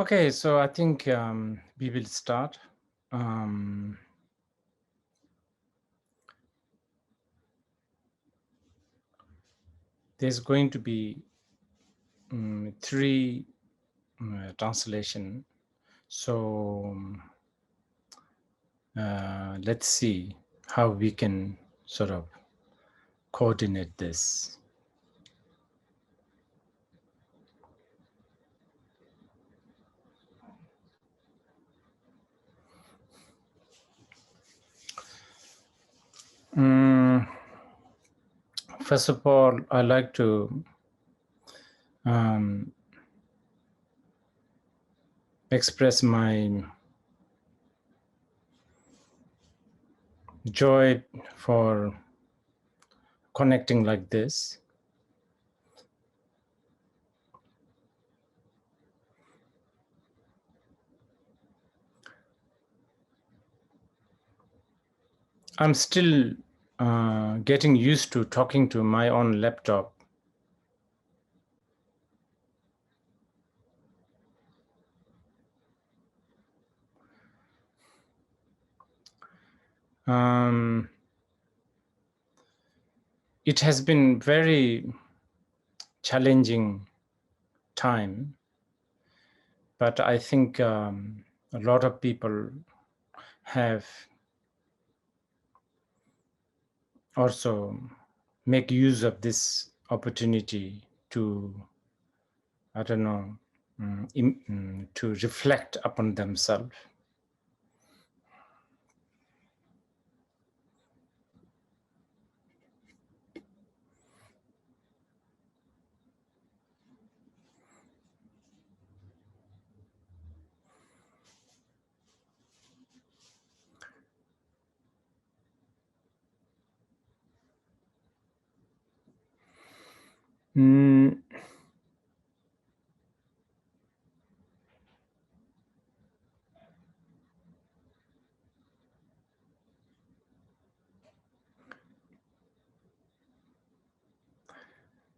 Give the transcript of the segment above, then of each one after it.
Okay, so I think we will start. There's going to be three translation. So let's see how we can sort of coordinate this. First of all, I'd like to express my joy for connecting like this. I'm still getting used to talking to my own laptop. It has been very challenging time, but I think a lot of people have also make use of this opportunity to, I don't know, to reflect upon themselves.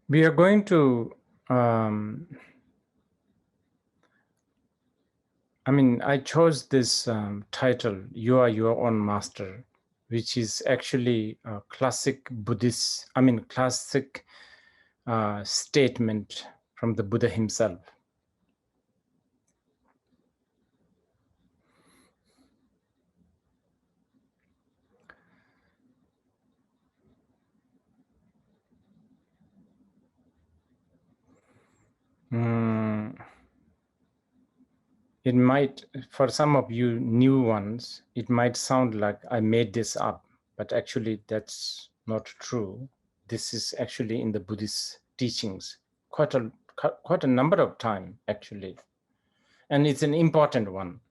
We are going to, I chose this title, You Are Your Own Master, which is actually a classic Buddhist, classic statement from the Buddha himself. It might, for some of you new ones, it might sound like I made this up, but actually that's not true. This is actually in the Buddhist teachings quite a number of times, actually. And it's an important one.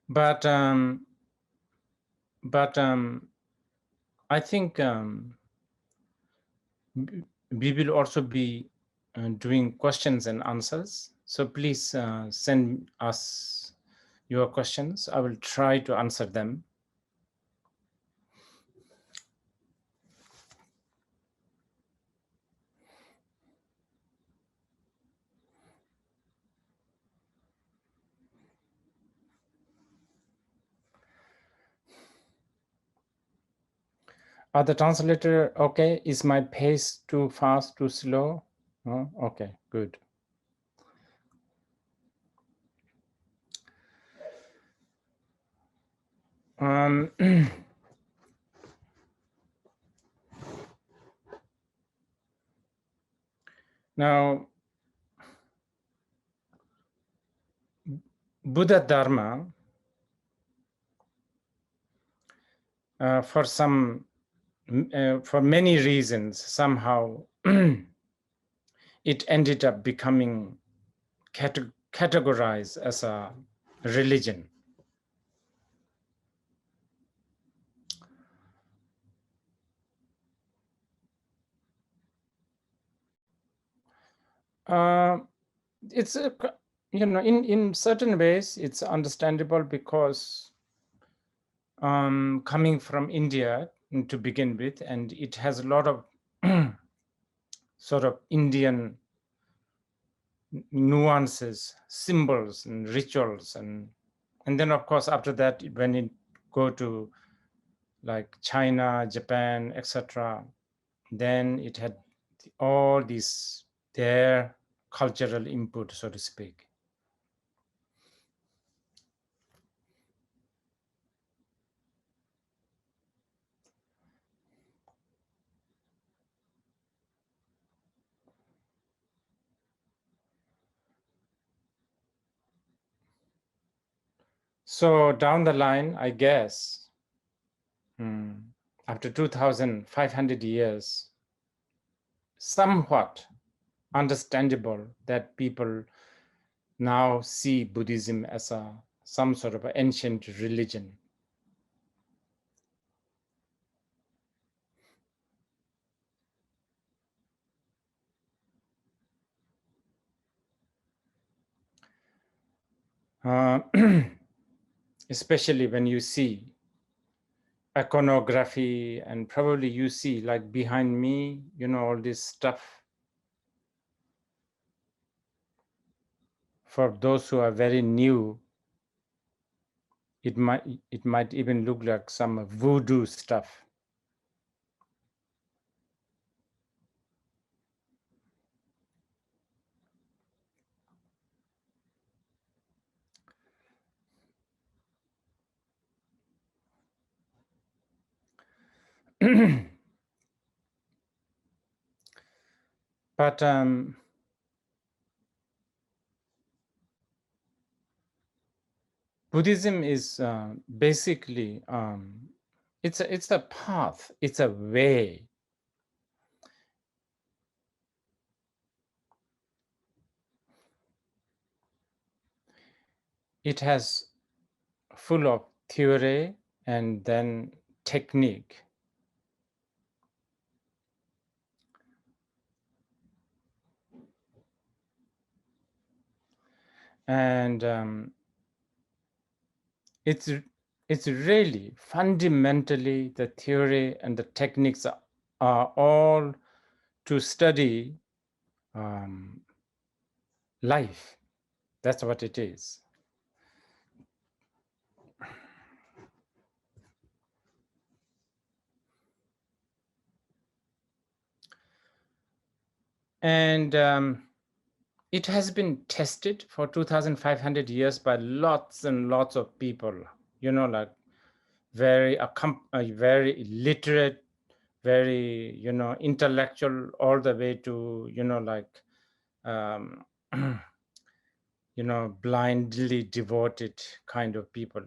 But I think we will also be doing questions and answers. So please send us your questions. I will try to answer them. Are the translator okay? Is my pace too fast, too slow? Oh, okay, good. Now, Buddha Dharma, for many reasons, somehow it ended up becoming categorized as a religion. It's in certain ways, it's understandable because coming from India to begin with, and it has a lot of sort of Indian nuances, symbols and rituals, and then of course after that when it go to like China, Japan, etc., then it had all these their cultural input, so to speak. So down the line, I guess, after 2,500 years, somewhat understandable that people now see Buddhism as some sort of ancient religion. Especially when you see iconography, and probably you see like behind me, all this stuff. For those who are very new, it might even look like some voodoo stuff. But Buddhism is basically it's a path, it's a way. It has full of theory and then technique. And it's really fundamentally the theory and the techniques are all to study life. That's what it is. And it has been tested for 2,500 years by lots and lots of people, like very literate, very, intellectual, all the way to, like, blindly devoted kind of people.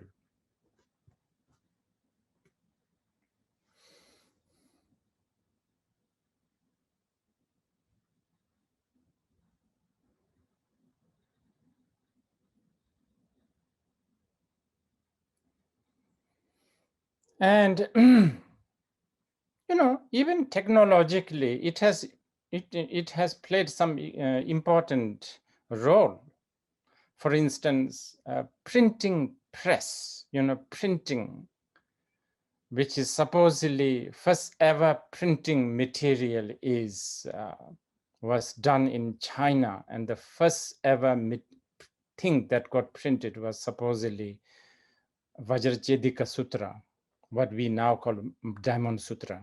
And even technologically, it has played some important role. For instance, printing press, printing, which is supposedly first ever printing material was done in China, and the first ever thing that got printed was supposedly Vajracchedika Sutra, what we now call Diamond Sutra.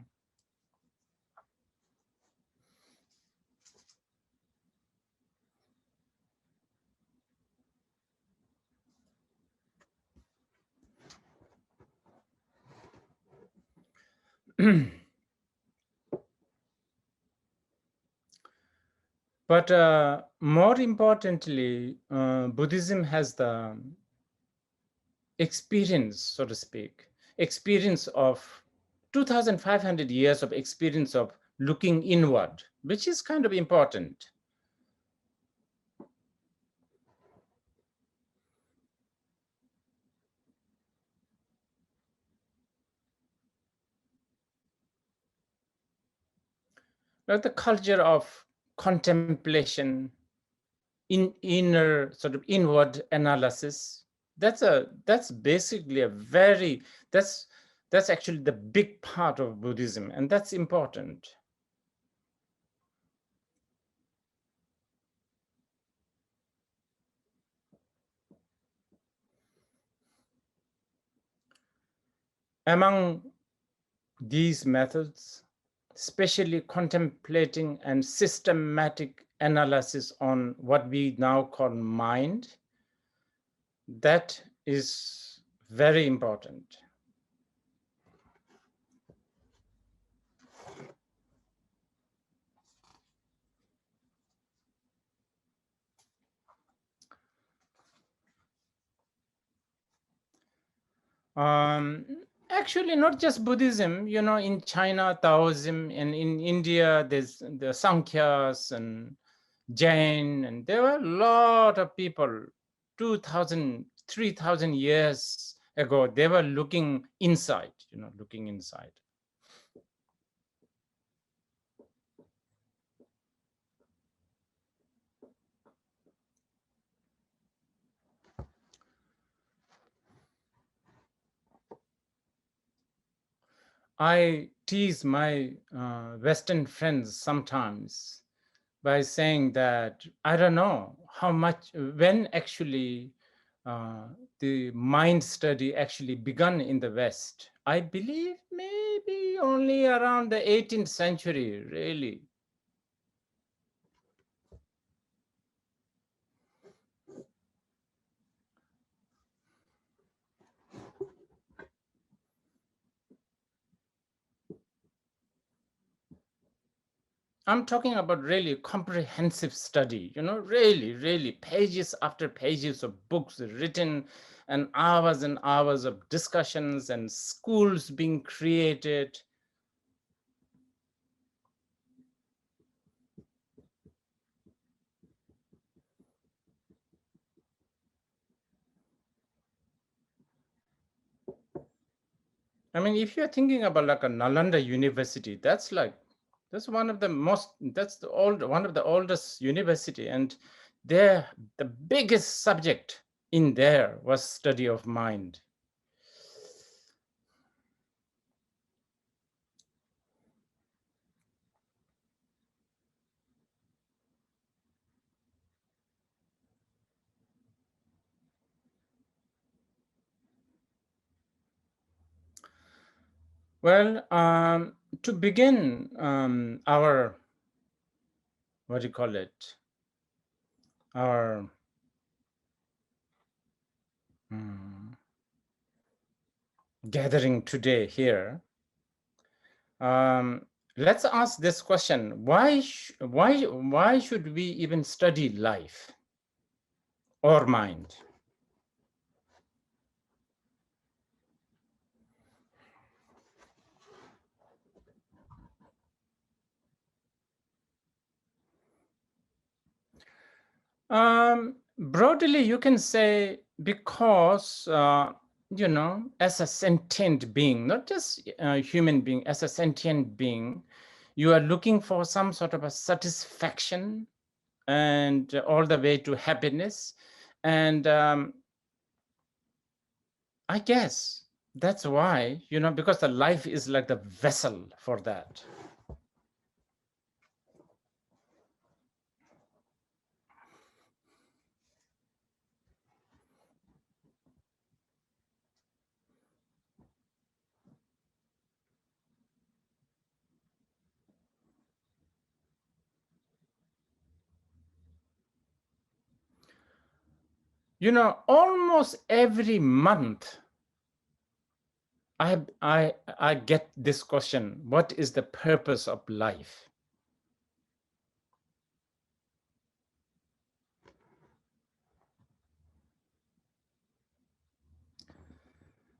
But more importantly, Buddhism has the experience, so to speak, experience of 2,500 years of experience of looking inward, which is kind of important. Like the culture of contemplation, inner sort of inward analysis. That's basically a very, that's actually the big part of Buddhism, and that's important. Among these methods, especially contemplating and systematic analysis on what we now call mind, that is very important. Actually, not just Buddhism, you know, in China, Taoism, and in India, there's the Sankhyas and Jain, and there were a lot of people 2,000, 3,000 years ago, they were looking inside, you know, looking inside. I tease my Western friends sometimes by saying that I don't know how much, when actually the mind study actually begun in the West. I believe maybe only around the 18th century, really. I'm talking about really comprehensive study, you know, really pages after pages of books written and hours of discussions and schools being created. I mean, if you're thinking about like a Nalanda University, that's one of the most, one of the oldest university, and there the biggest subject in there was study of mind. Well, to begin our, what do you call it, our gathering today here, let's ask this question: why should we even study life or mind? Broadly, you can say because, you know, as a sentient being, not just a human being, as a sentient being, you are looking for some sort of a satisfaction and all the way to happiness. And I guess that's why, you know, because the life is like the vessel for that. You know, almost every month, I get this question: what is the purpose of life?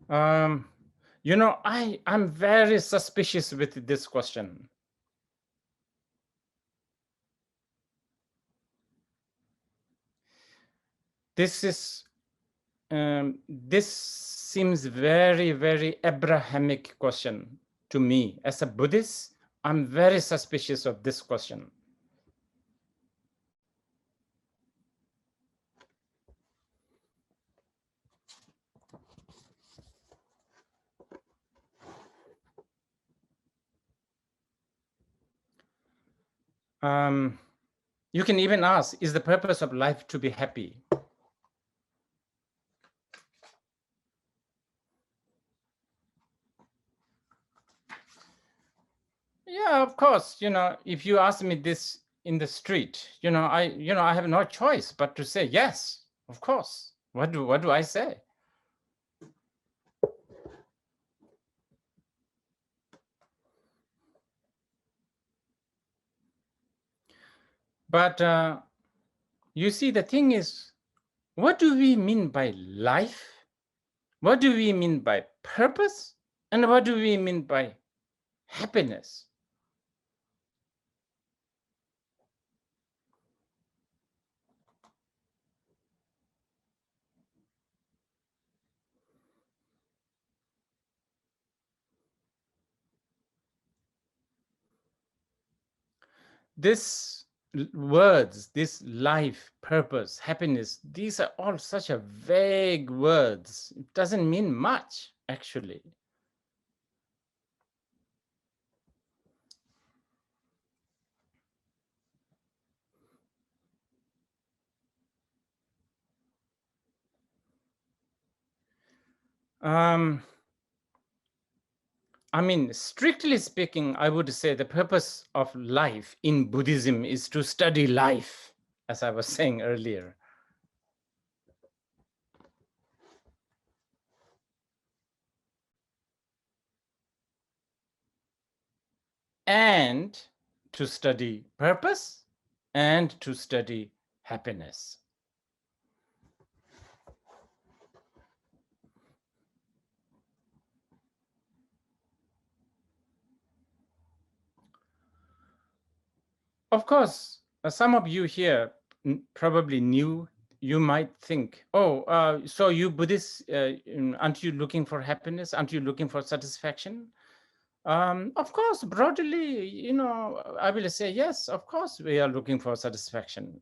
You know, I'm very suspicious with this question. This seems very Abrahamic question to me. As a Buddhist, I'm very suspicious of this question. You can even ask, is the purpose of life to be happy? Yeah, of course. If you ask me this in the street, I have no choice but to say yes, of course. What do I say? But you see, the thing is, what do we mean by life? What do we mean by purpose? And what do we mean by happiness? These words, this life, purpose, happiness, these are all such a vague words. It doesn't mean much, actually. I mean, strictly speaking, I would say the purpose of life in Buddhism is to study life, as I was saying earlier. And to study purpose and to study happiness. Of course, some of you here probably knew. You might think, oh, so you Buddhists, aren't you looking for happiness? Aren't you looking for satisfaction? Of course, broadly, I will say, yes, of course, we are looking for satisfaction.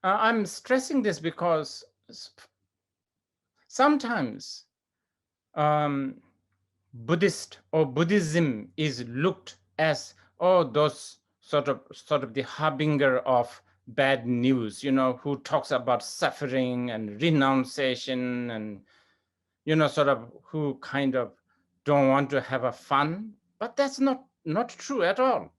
I'm stressing this because sometimes Buddhist or Buddhism is looked as, oh, those sort of the harbinger of bad news, who talks about suffering and renunciation and, sort of who kind of don't want to have a fun. But that's not true at all.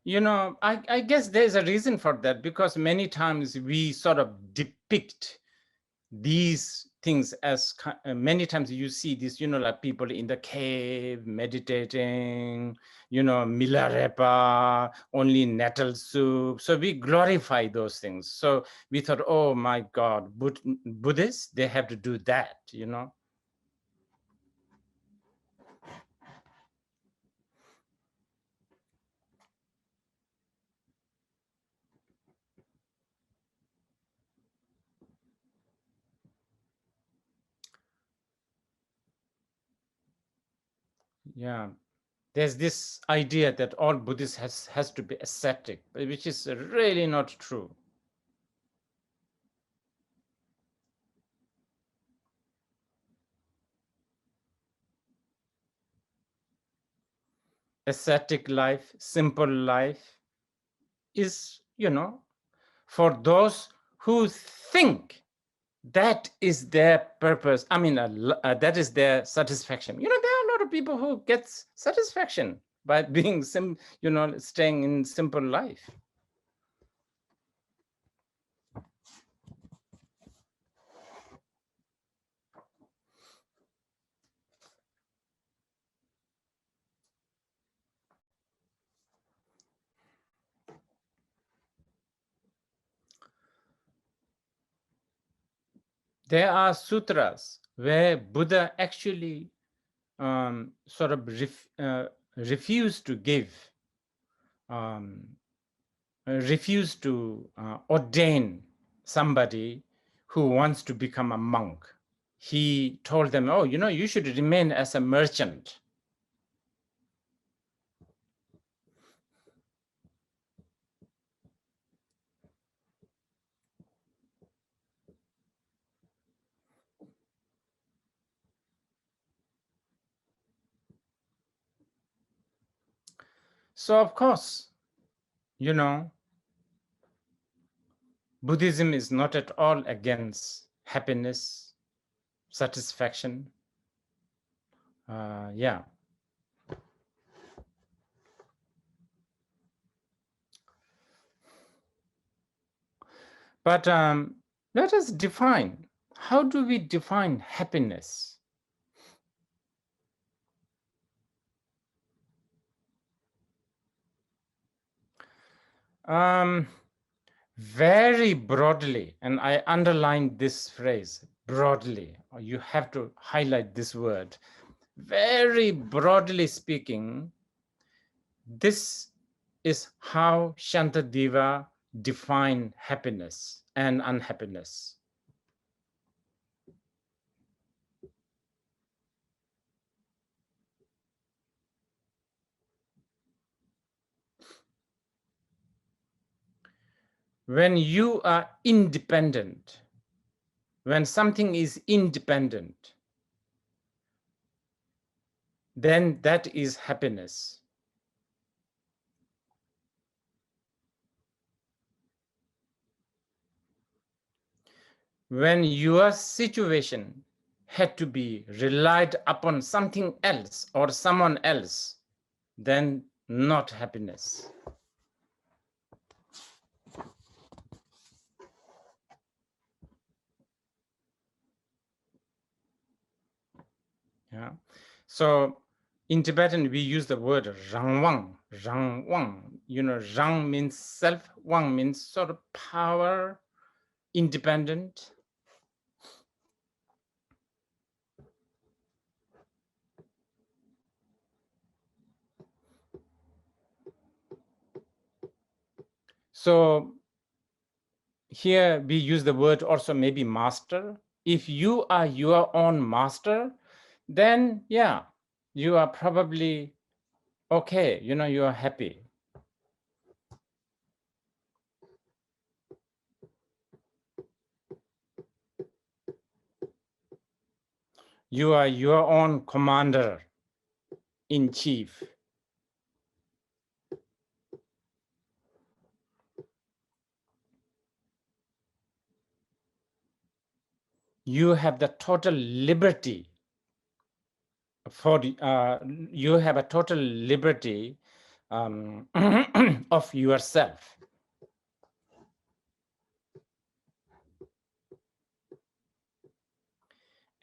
I guess there's a reason for that, because many times we sort of depict these things as many times you see this, like people in the cave meditating, milarepa, only nettle soup. So we glorify those things. So we thought, oh my God, Buddhists, they have to do that, Yeah. There's this idea that all Buddhists has to be ascetic, which is really not true. Ascetic life, simple life is, for those who think that is their purpose. I mean, that is their satisfaction. There are a lot of people who get satisfaction by being staying in simple life. There are sutras where Buddha actually sort of refuse to give, refuse to ordain somebody who wants to become a monk. He told them, oh, you should remain as a merchant. So of course, Buddhism is not at all against happiness, satisfaction. Yeah. But let us define. How do we define happiness? Very broadly, and I underline this phrase, broadly. You have to highlight this word. Very broadly speaking, this is how Shantideva defined happiness and unhappiness. When you are independent, when something is independent, then that is happiness. When your situation had to be relied upon something else or someone else, then not happiness. Yeah. So in Tibetan, we use the word rangwang, rangwang. Rang means self, wang means sort of power, independent. So here we use the word also maybe master. If you are your own master, then yeah, you are probably okay, you are happy. You are your own commander in chief. You have the total liberty you have a total liberty of yourself.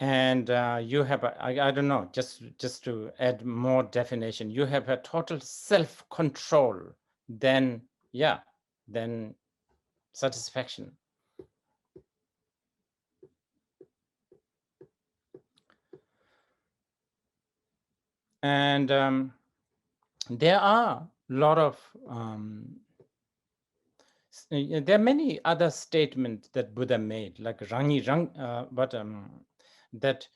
And you have, I don't know, just to add more definition, you have a total self-control, then, yeah, then satisfaction. And there are a lot of, there are many other statements that Buddha made, like rangi rang, but that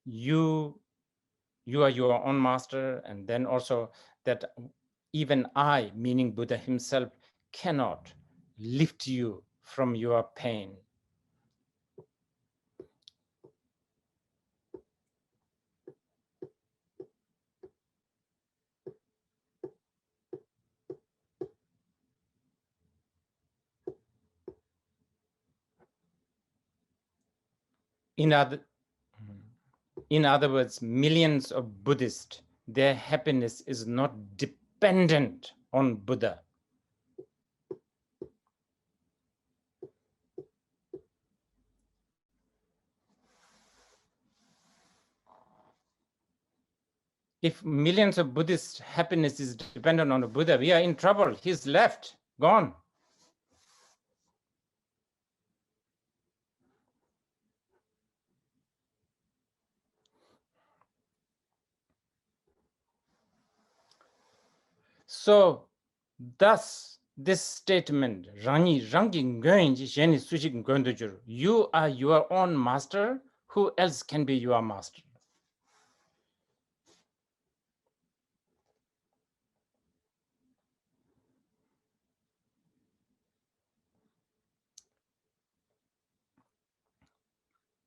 you are your own master, and then also that even I, meaning Buddha himself, cannot lift you from your pain. In other words, millions of Buddhists, their happiness is not dependent on Buddha. If millions of Buddhists' happiness is dependent on a Buddha, we are in trouble. He's left, gone. So thus this statement, you are your own master, who else can be your master?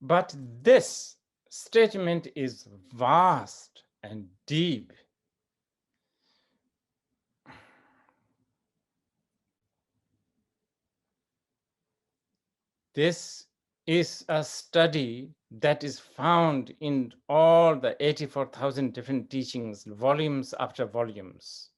But this statement is vast and deep. This is a study that is found in all the 84,000 different teachings, volumes after volumes.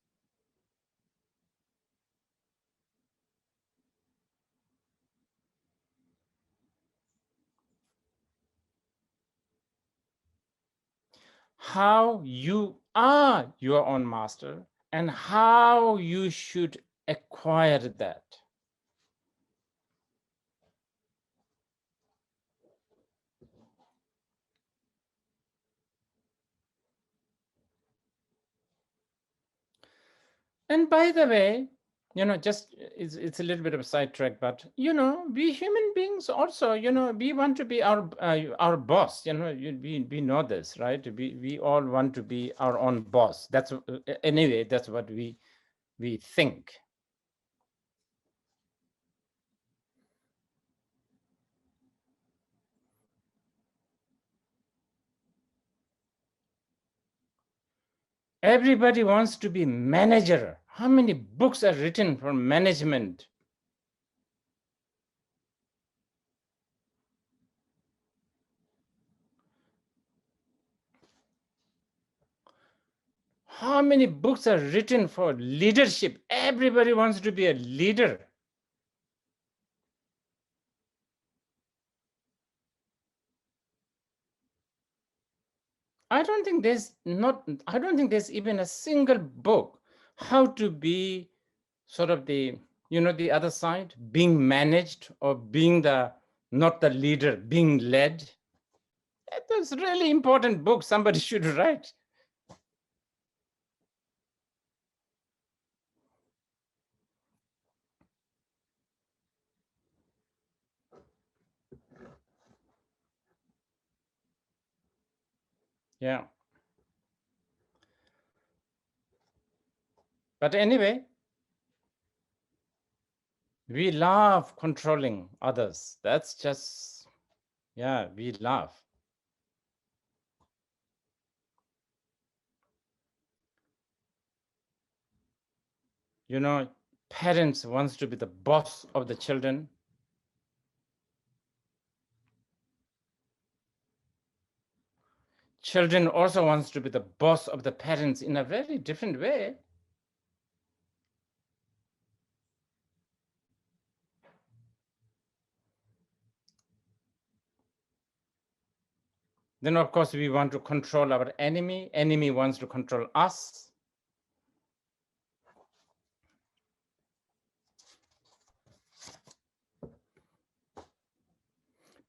How you are your own master and how you should acquire that. And by the way, just it's a little bit of a sidetrack, but we human beings also, we want to be our boss. We know this, right? We all want to be our own boss. That's anyway. That's what we think. Everybody wants to be manager. How many books are written for management? How many books are written for leadership? Everybody wants to be a leader. I don't think there's even a single book how to be sort of the other side, being managed or being not the leader, being led. That's a really important book somebody should write. Yeah. But anyway, we love controlling others. That's just, yeah, we love. Parents wants to be the boss of the children. Children also wants to be the boss of the parents in a very different way. Then, of course, we want to control our enemy. Enemy wants to control us.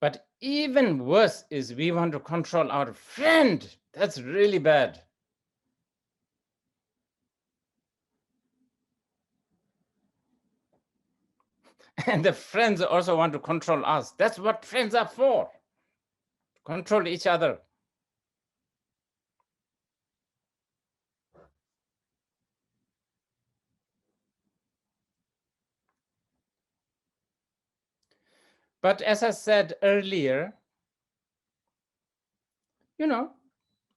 But even worse is we want to control our friend. That's really bad. And the friends also want to control us. That's what friends are for. Control each other. But as I said earlier,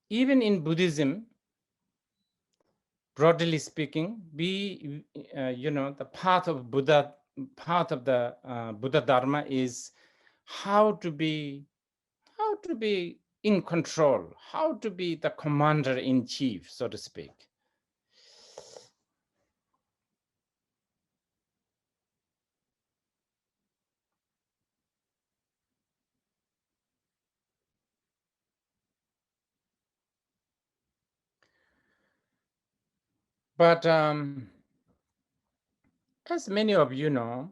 even in Buddhism, broadly speaking, we, the path of Buddha, part of the Buddha Dharma is how to be in control, how to be the commander in chief, so to speak. But as many of you know,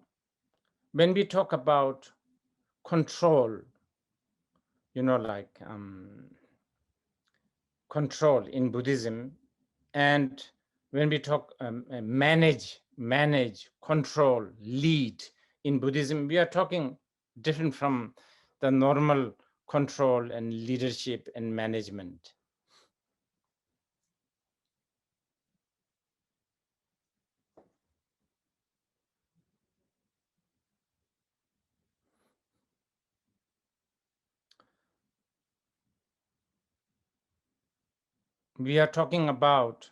when we talk about control, like control in Buddhism and when we talk manage, control, lead in Buddhism, we are talking different from the normal control and leadership and management. We are talking about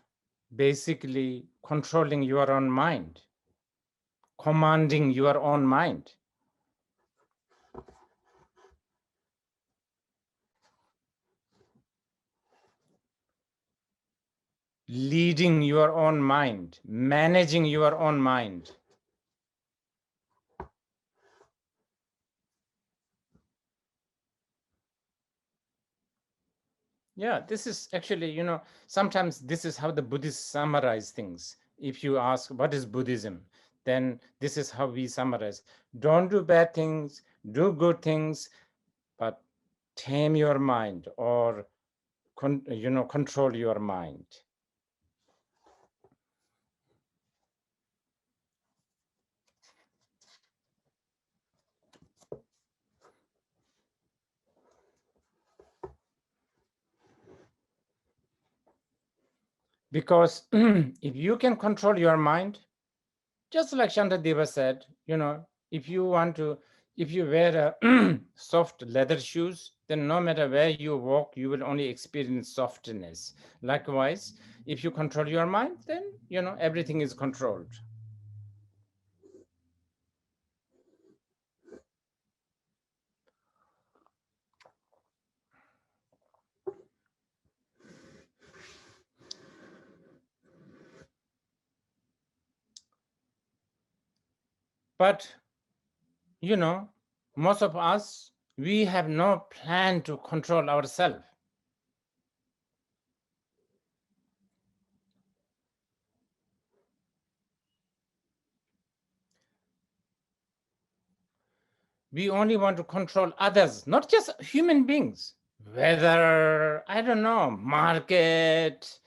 basically controlling your own mind, commanding your own mind. Leading your own mind, managing your own mind. Yeah, this is actually, you know, sometimes this is how the Buddhists summarize things. If you ask, what is Buddhism? Then this is how we summarize. Don't do bad things, do good things, but tame your mind, or, control your mind. Because if you can control your mind, just like Shantideva said, you know, if you wear a soft leather shoes, then no matter where you walk, you will only experience softness. Likewise, if you control your mind, then, you know, everything is controlled. But, you know, most of us, we have no plan to control ourselves. We only want to control others, not just human beings. Whether, I don't know, market,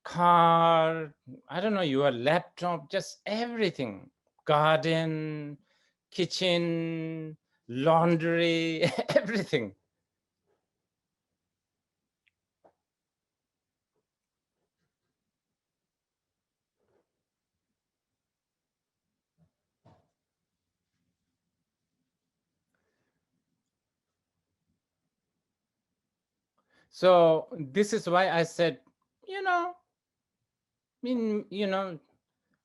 car, I don't know, your laptop, just everything. Garden, kitchen, laundry, everything. So this is why I said, you know,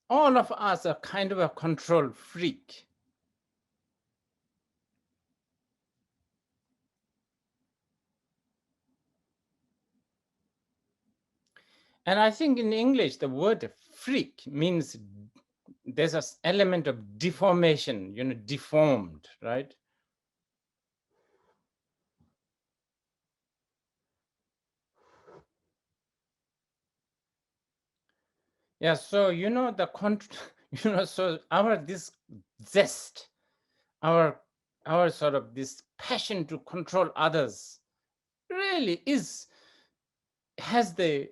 all of us are kind of a control freak. And I think in English, the word freak means there's an element of deformation, you know, deformed, right? Yeah, so, you know, so this zest, our sort of this passion to control others really has the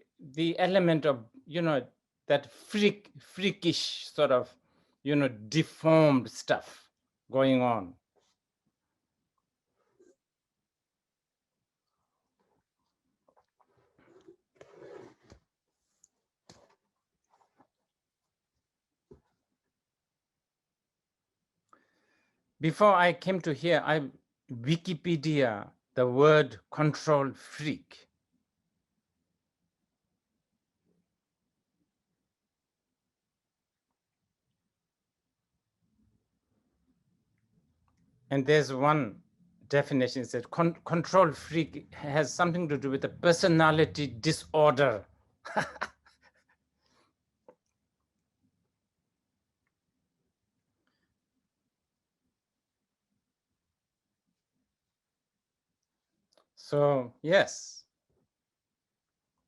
element of, you know, that freakish sort of, you know, deformed stuff going on. Before I came to here, I Wikipedia the word control freak. And there's one definition that control freak has something to do with a personality disorder. So yes,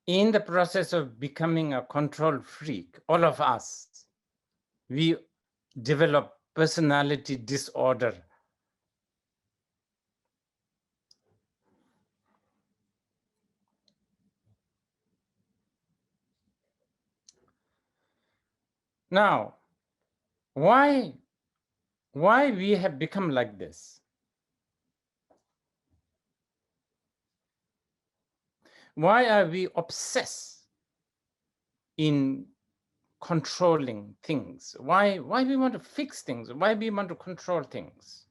in the process of becoming a control freak, all of us, we develop personality disorder. Now, why we have become like this? Why are we obsessed in controlling things? Why we want to fix things? Why we want to control things?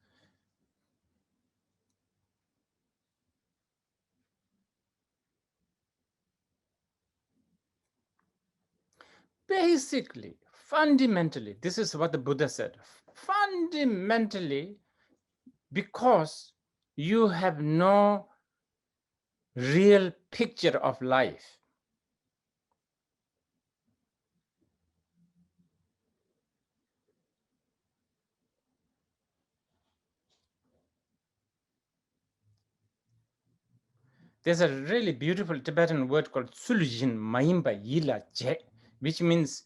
Basically, fundamentally, this is what the Buddha said. Fundamentally, because you have no real picture of life. There's a really beautiful Tibetan word called 𝘠𝘢𝘦𝘢𝘐𝑚𝑏𝑎, which means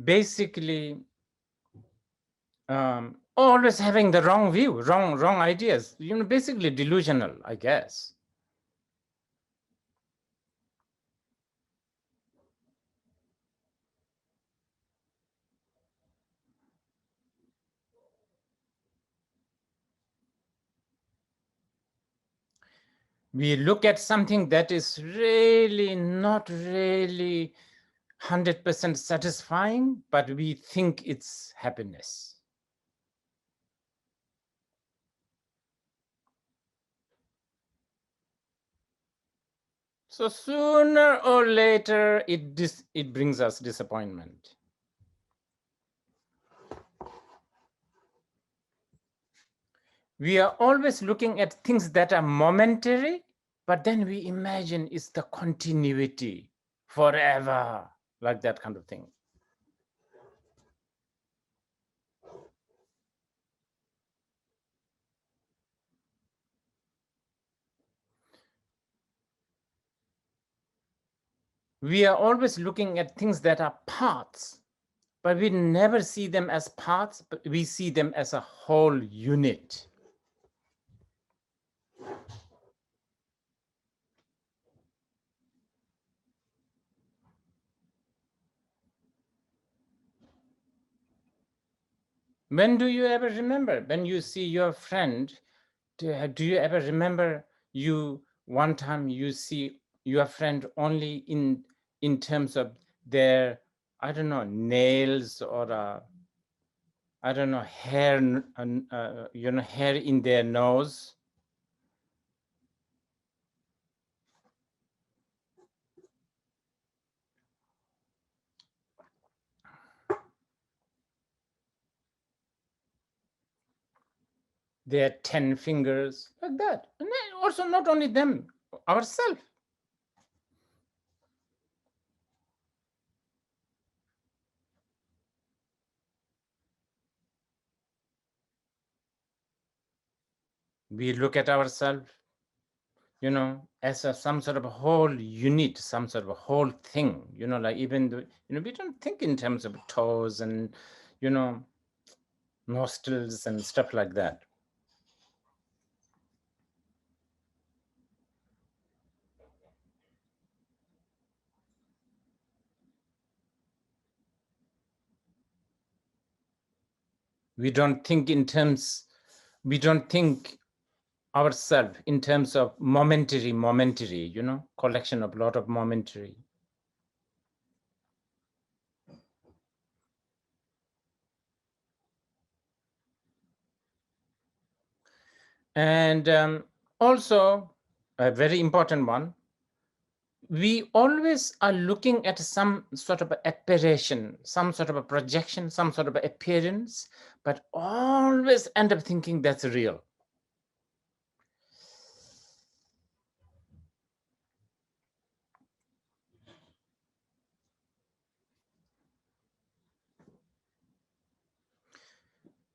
basically always having the wrong view, wrong ideas, basically delusional, I guess. We look at something that is really not really 100% satisfying, but we think it's happiness. So sooner or later, it brings us disappointment. We are always looking at things that are momentary, but then we imagine it's the continuity forever, like that kind of thing. We are always looking at things that are parts, but we never see them as parts, but we see them as a whole unit. When do you ever remember? When you see your friend, do you ever remember one time you see your friend only in terms of their, I don't know, nails or I don't know, hair, hair in their nose? Their 10 fingers, like that. And then also not only them, ourselves. We look at ourselves, as some sort of a whole unit, some sort of a whole thing, like even, we don't think in terms of toes and, nostrils and stuff like that. We don't think ourselves in terms of momentary, collection of lot of momentary. And also a very important one, we always are looking at some sort of apparition, some sort of a projection, some sort of appearance, but always end up thinking that's real.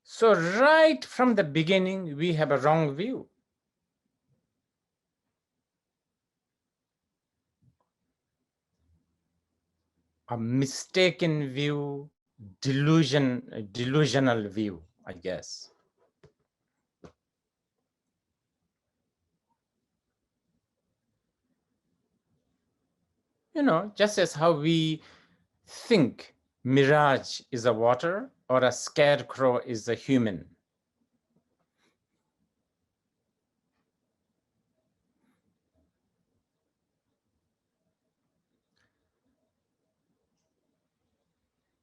So right from the beginning, we have a wrong view. A mistaken view, delusional view, I guess. Just as how we think mirage is a water or a scarecrow is a human.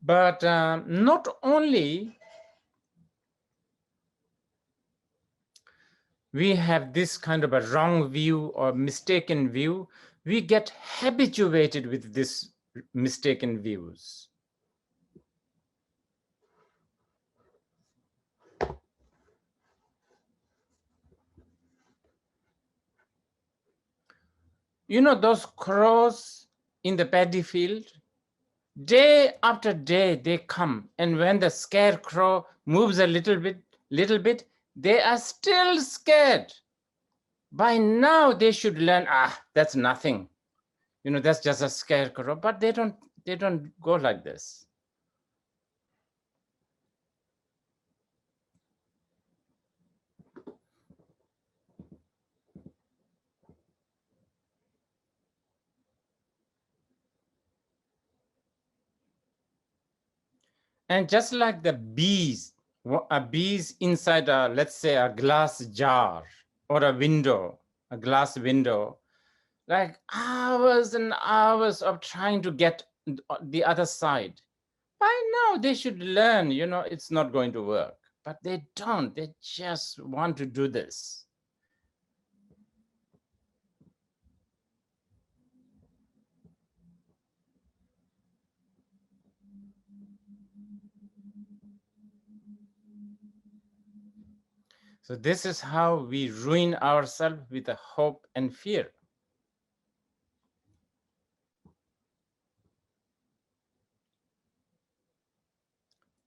But not only we have this kind of a wrong view or mistaken view, we get habituated with these mistaken views. You know those crows in the paddy field? Day after day they come, and when the scarecrow moves a little bit, they are still scared. By now they should learn, that's nothing. You know, that's just a scarecrow, but they don't go like this. And just like the bees inside let's say a glass jar or a window, a glass window, like hours and hours of trying to get the other side. By now they should learn, you know, it's not going to work, but they don't. They just want to do this. So this is how we ruin ourselves with the hope and fear.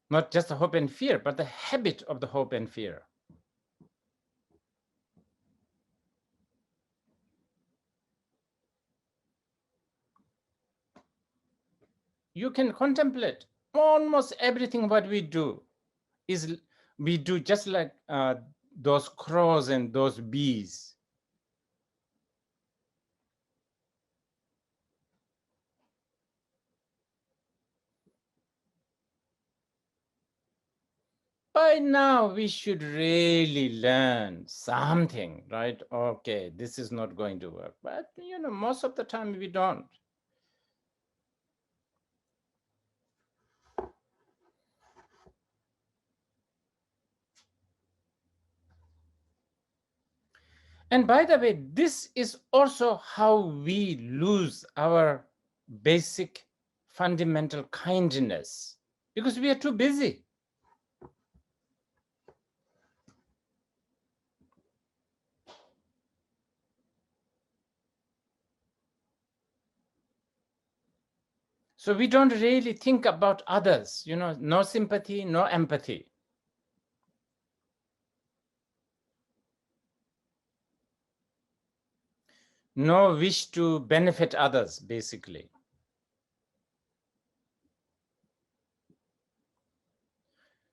Not just the hope and fear, but the habit of the hope and fear. You can contemplate almost everything what we do is we do just like those crows and those bees. By now, we should really learn something, right? Okay, this is not going to work. But, you know, most of the time we don't. And by the way, this is also how we lose our basic fundamental kindness, because we are too busy. So we don't really think about others, you know, no sympathy, no empathy. No wish to benefit others, basically.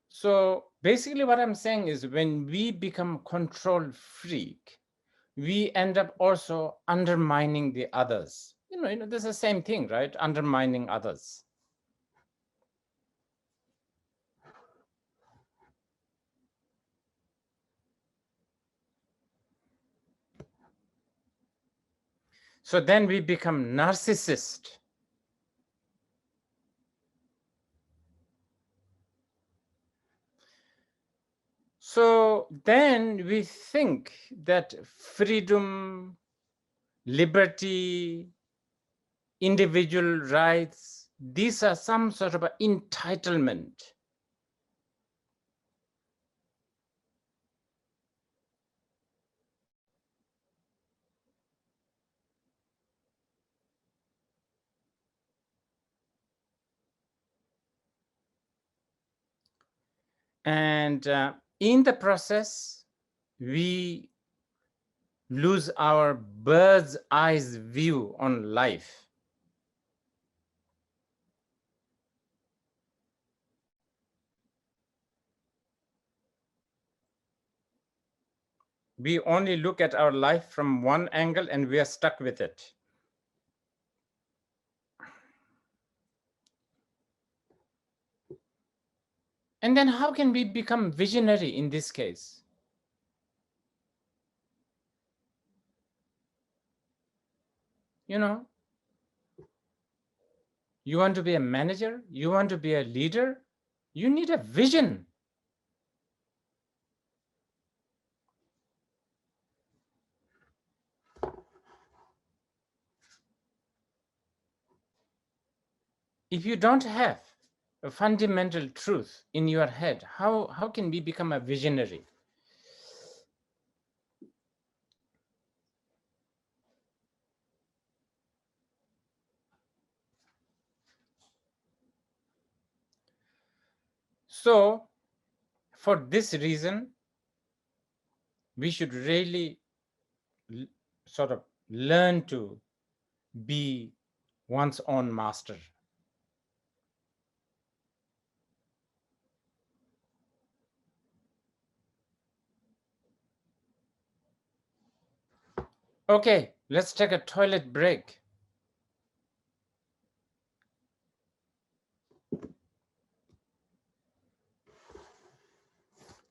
So basically what I'm saying is when we become control freak, we end up also undermining the others. You know, this is the same thing, right? Undermining others. So then we become narcissist. So then we think that freedom, liberty, individual rights, these are some sort of an entitlement. And in the process, we lose our bird's eye view on life. We only look at our life from one angle and we are stuck with it. And then how can we become visionary in this case? You know, you want to be a manager, you want to be a leader, you need a vision. If you don't have a fundamental truth in your head, how can we become a visionary? So for this reason, we should really sort of learn to be one's own master. Okay, let's take a toilet break.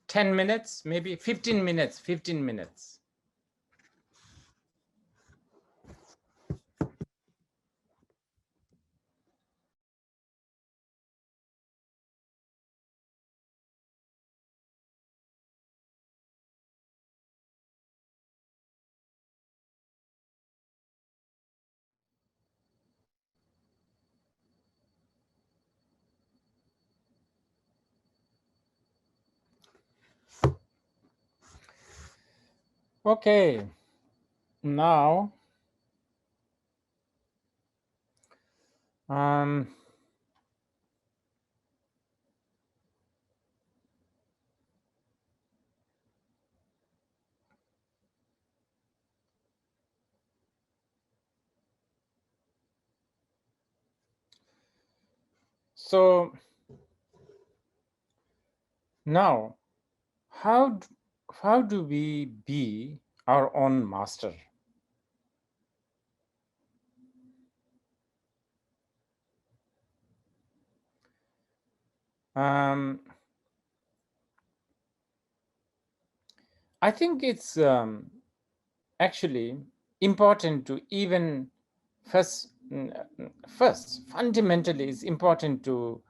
$10 minutes, maybe 15 minutes, 15 minutes. Okay, now so now how do we be our own master? I think it's actually important to even first fundamentally it's important to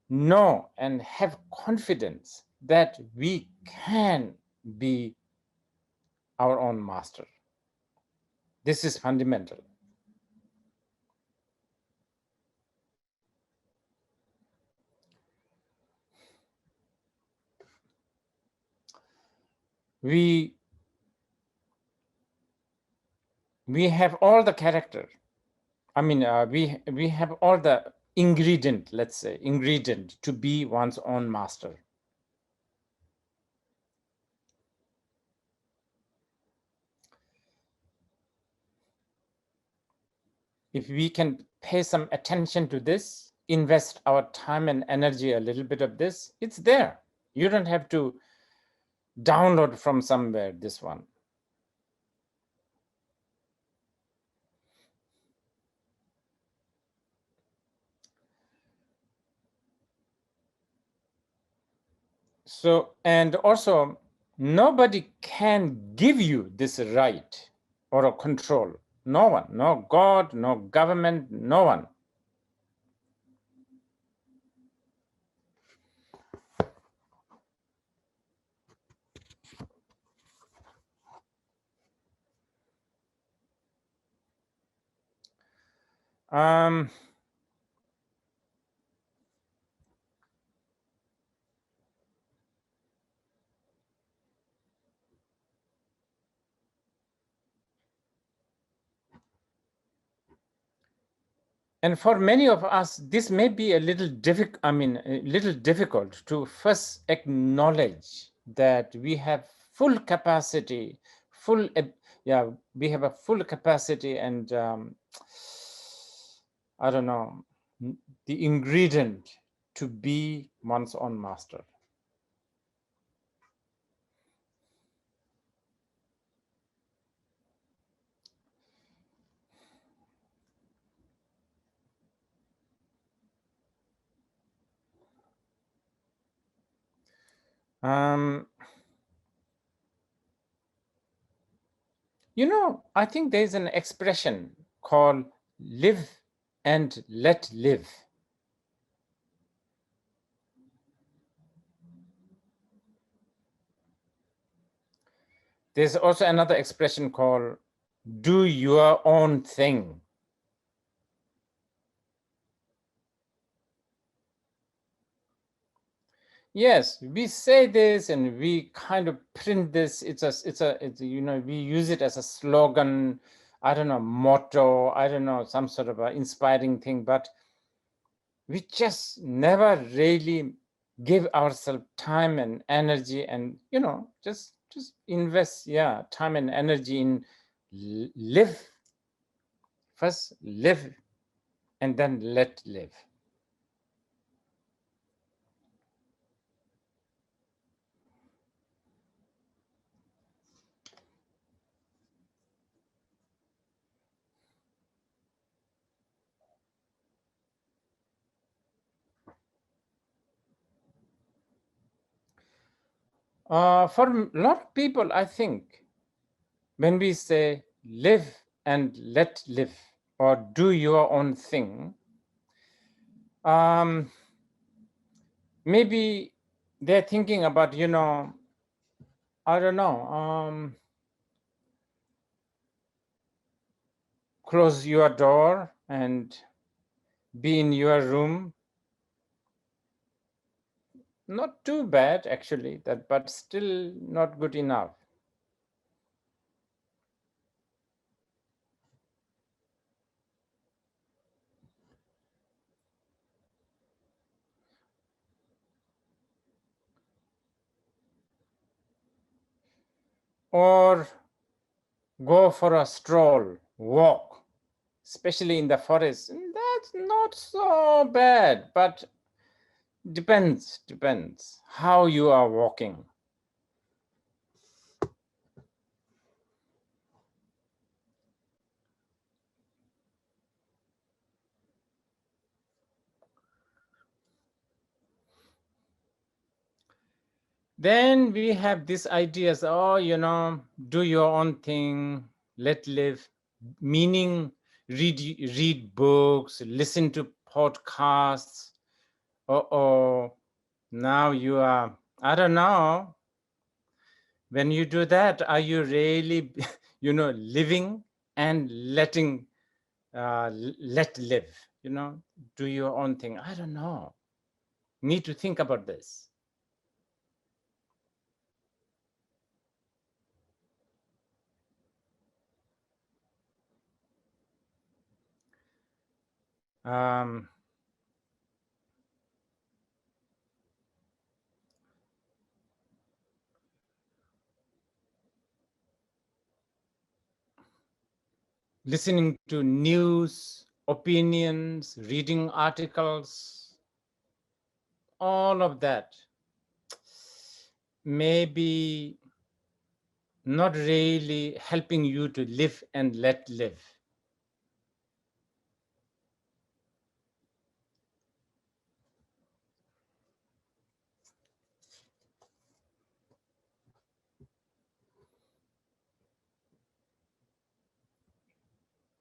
know and have confidence that we can be our own master. This is fundamental. We have all the character. I mean, we have all the ingredient, let's say, ingredient to be one's own master. If we can pay some attention to this, invest our time and energy, a little bit of this, it's there. You don't have to download from somewhere this one. So, and also, nobody can give you this right or a control. No one, no God, no government, no one. And for many of us, this may be a little difficult. I mean, a little difficult to first acknowledge that we have full capacity, we have a full capacity, and I don't know, the ingredient to be one's own master. You know, I think there's an expression called live and let live. There's also another expression called do your own thing. Yes, we say this and we kind of print this. It's you know, we use it as a slogan, I don't know, motto, I don't know, some sort of an inspiring thing, but we just never really give ourselves time and energy and, you know, just invest, yeah, time and energy in live. First live and then let live. For a lot of people, I think, when we say live and let live or do your own thing, maybe they're thinking about, you know, I don't know, close your door and be in your room. Not too bad, actually, that, but still not good enough. Or go for a stroll, walk, especially in the forest. That's not so bad, but depends how you are walking. Then we have these ideas, oh, you know, do your own thing, let live, meaning read books, listen to podcasts. Oh, now you are, I don't know. When you do that, are you really, you know, living and letting, let live, you know, do your own thing? I don't know. Need to think about this. Listening to news, opinions, reading articles, all of that, maybe not really helping you to live and let live.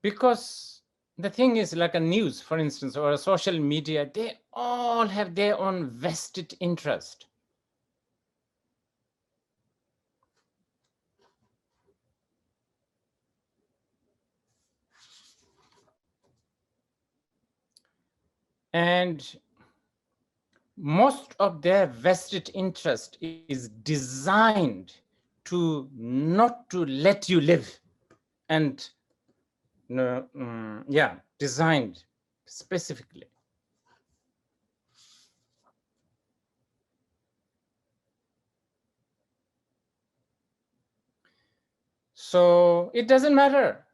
Because the thing is, like a news, for instance, or a social media, they all have their own vested interest. And most of their vested interest is designed to not to let you live. And yeah, designed specifically. So it doesn't matter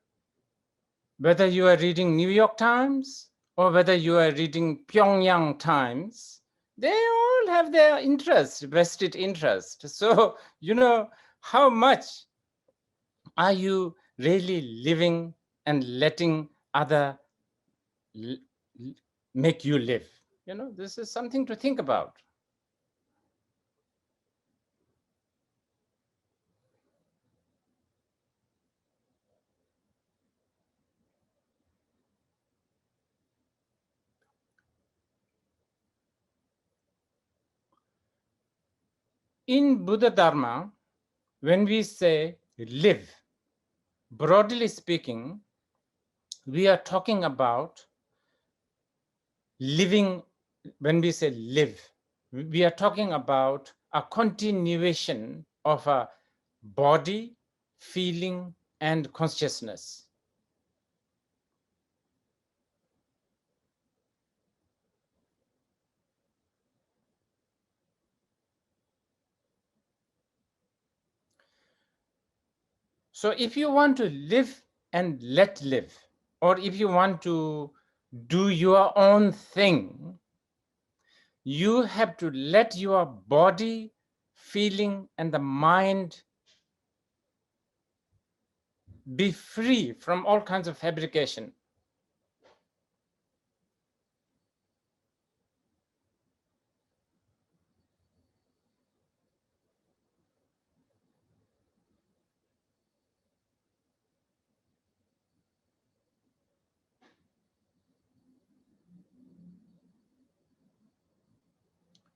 whether you are reading New York Times or whether you are reading Pyongyang Times, they all have their interest, vested interest. So, you know, how much are you really living and letting other make you live? You know, this is something to think about. In Buddha Dharma, when we say live, broadly speaking, we are talking about living. When we say live, we are talking about a continuation of a body, feeling, and consciousness. So if you want to live and let live, or if you want to do your own thing, you have to let your body, feeling, and the mind be free from all kinds of fabrication.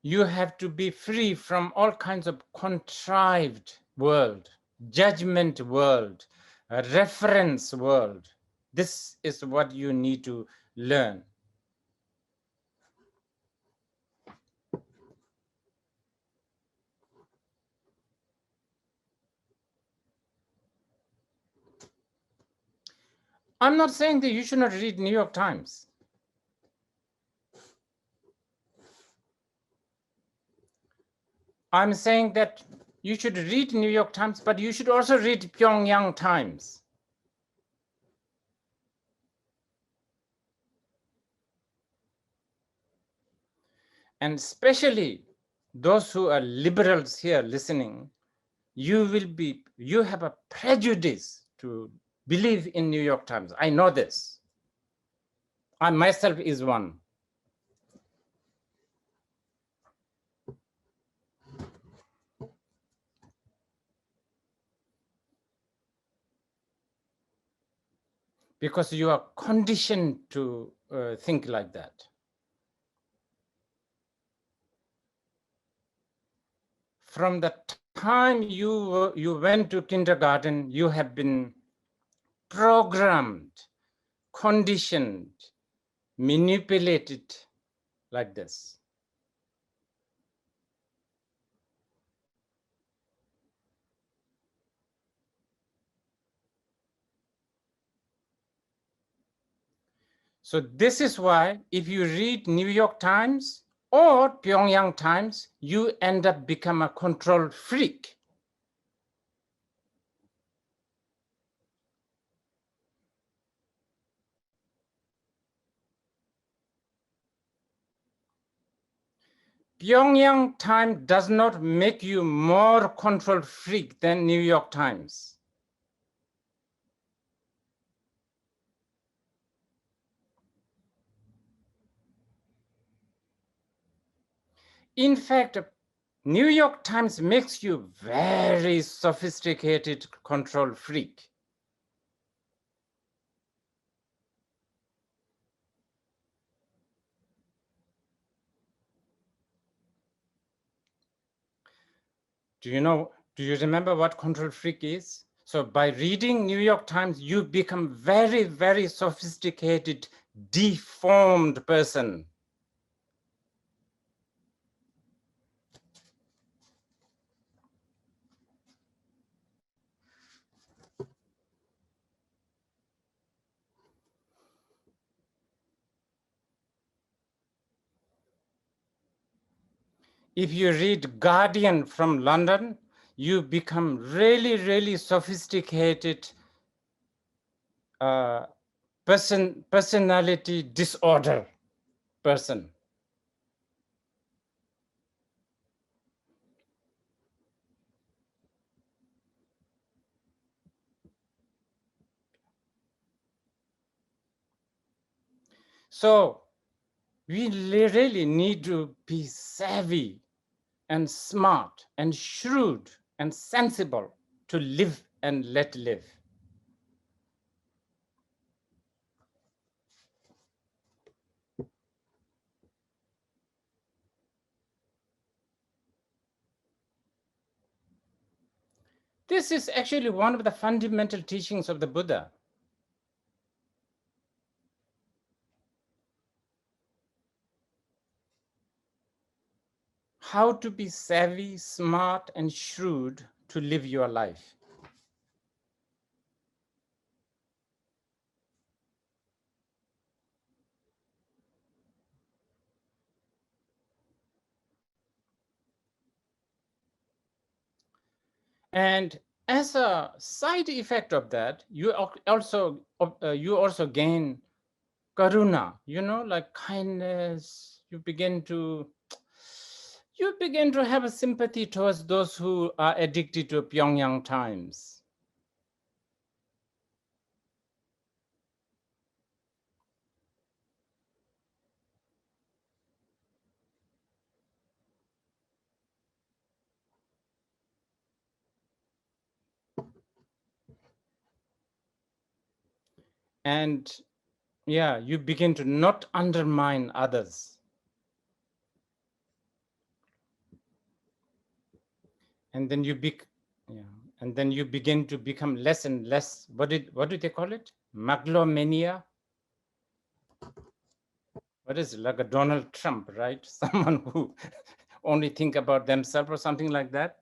You have to be free from all kinds of contrived world, judgment world, a reference world. This is what you need to learn. I'm not saying that you should not read New York Times. I'm saying that you should read New York Times, but you should also read Pyongyang Times. And especially those who are liberals here listening, you have a prejudice to believe in New York Times. I know this. I myself is one. Because you are conditioned to think like that. From the time you went to kindergarten, you have been programmed, conditioned, manipulated like this. So this is why if you read New York Times or Pyongyang Times, you end up become a control freak. Pyongyang Times does not make you more control freak than New York Times. In fact, New York Times makes you very sophisticated control freak. Do you remember what control freak is? So by reading New York Times, you become very, very sophisticated, deformed person. If you read Guardian from London, you become really, really sophisticated personality disorder person. So we really need to be savvy and smart and shrewd and sensible to live and let live. This is actually one of the fundamental teachings of the Buddha. How to be savvy, smart, and shrewd to live your life. And as a side effect of that, you also gain karuna, like kindness. You begin to have a sympathy towards those who are addicted to Pyongyang times. And yeah, you begin to not undermine others. And then you begin to become less and less, what do they call it? Megalomania? What is it? Like a Donald Trump, right? Someone who only think about themselves or something like that.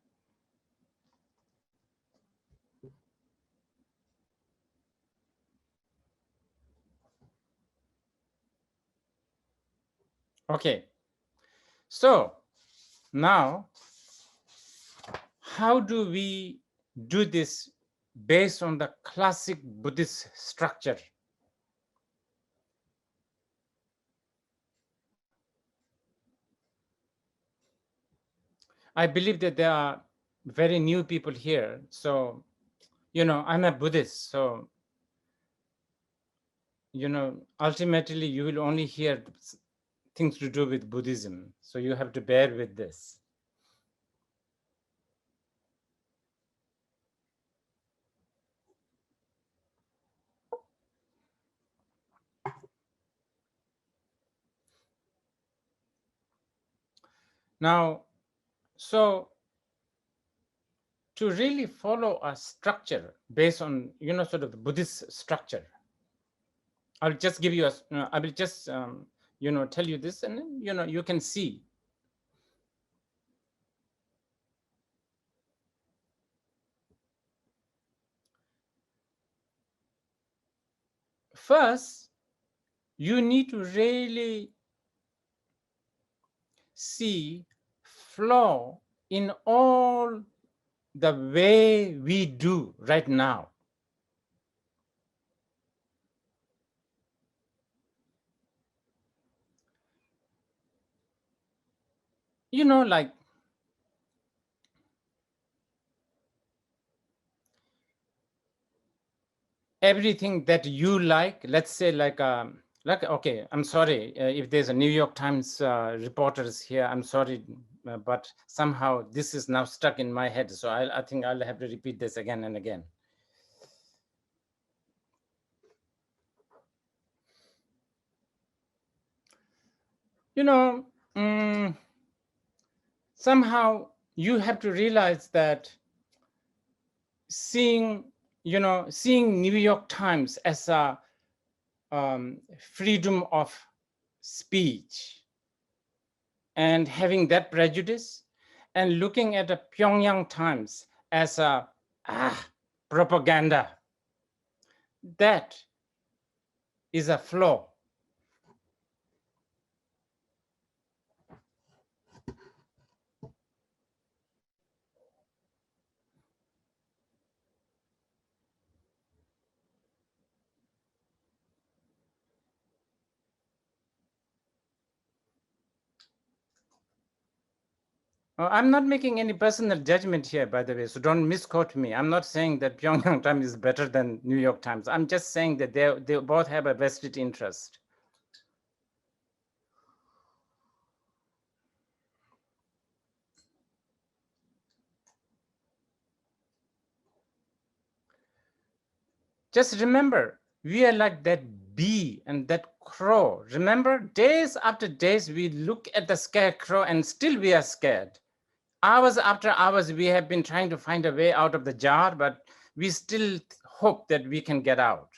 Okay, so now how do we do this based on the classic Buddhist structure? I believe that there are very new people here. So, I'm a Buddhist. So, ultimately you will only hear things to do with Buddhism. So you have to bear with this. Now, so to really follow a structure based on, sort of the Buddhist structure, I'll just give you I will just, tell you this, and you can see. First, you need to really see flaw in all the way we do right now. Like everything that you like, let's say like, okay, I'm sorry if there's a New York Times reporters here, I'm sorry, but somehow this is now stuck in my head. So I think I'll have to repeat this again and again. Somehow you have to realize that seeing New York Times as a freedom of speech and having that prejudice, and looking at the Pyongyang Times as a propaganda, that is a flaw. I'm not making any personal judgment here, by the way, so don't misquote me. I'm not saying that Pyongyang Times is better than New York Times. I'm just saying that they both have a vested interest. Just remember, we are like that bee and that crow. Remember, days after days, we look at the scarecrow and still we are scared. hours after hours, we have been trying to find a way out of the jar, but we still hope that we can get out.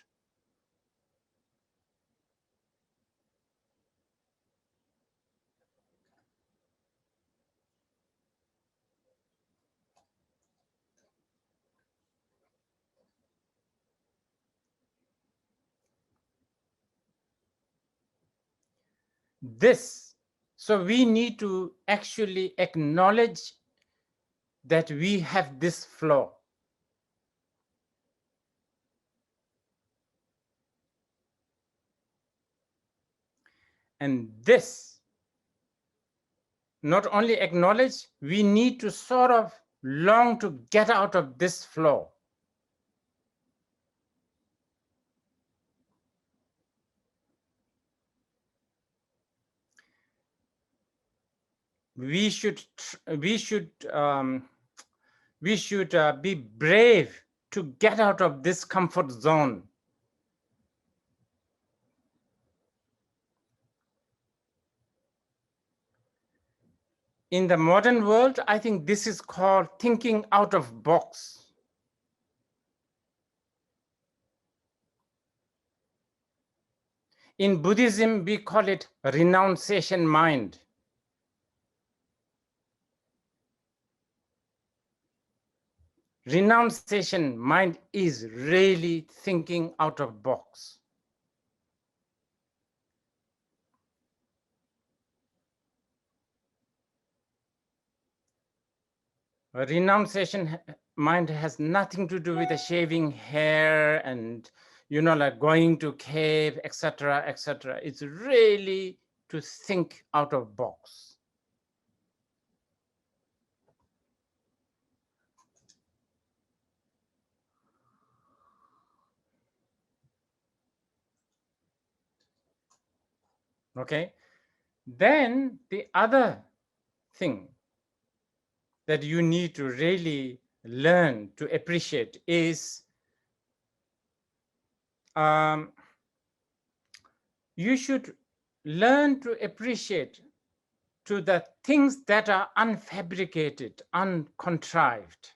So we need to actually acknowledge that we have this flaw. And this, not only acknowledge, we need to sort of long to get out of this flaw. We should be brave to get out of this comfort zone. In the modern world, I think this is called thinking out of box. In Buddhism, we call it renunciation mind. Renunciation mind is really thinking out of box. A renunciation mind has nothing to do with the shaving hair and, like going to cave, etc., etc. It's really to think out of box. Okay, then the other thing that you need to really learn to appreciate is you should learn to appreciate to the things that are unfabricated, uncontrived.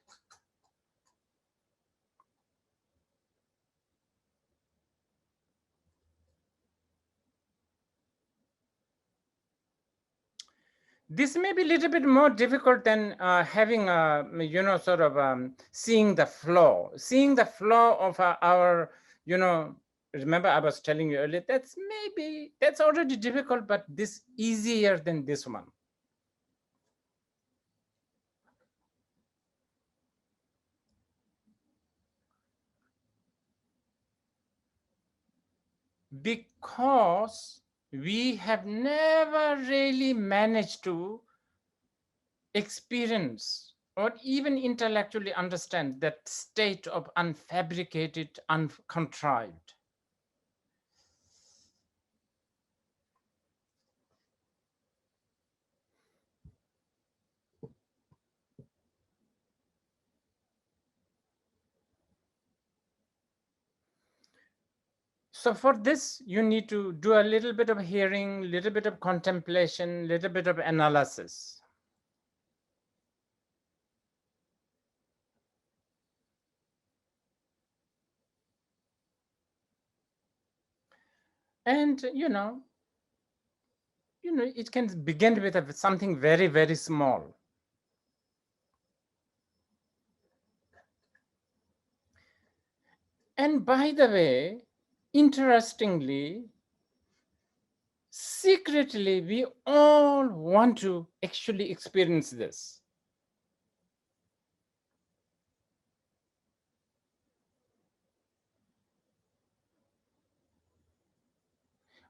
This may be a little bit more difficult than having a, sort of seeing the flaw of our, remember I was telling you earlier, that's already difficult, but this easier than this one. Because we have never really managed to experience or even intellectually understand that state of unfabricated, uncontrived. So for this, you need to do a little bit of hearing, little bit of contemplation, little bit of analysis. And, it can begin with something very, very small. And by the way, interestingly, secretly, we all want to actually experience this.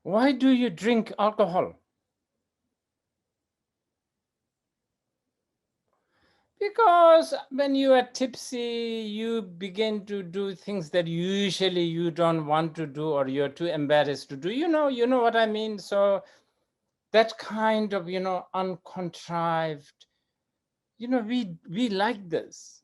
Why do you drink alcohol? Because when you are tipsy, you begin to do things that usually you don't want to do or you're too embarrassed to do. You know what I mean? So that kind of, uncontrived, we like this.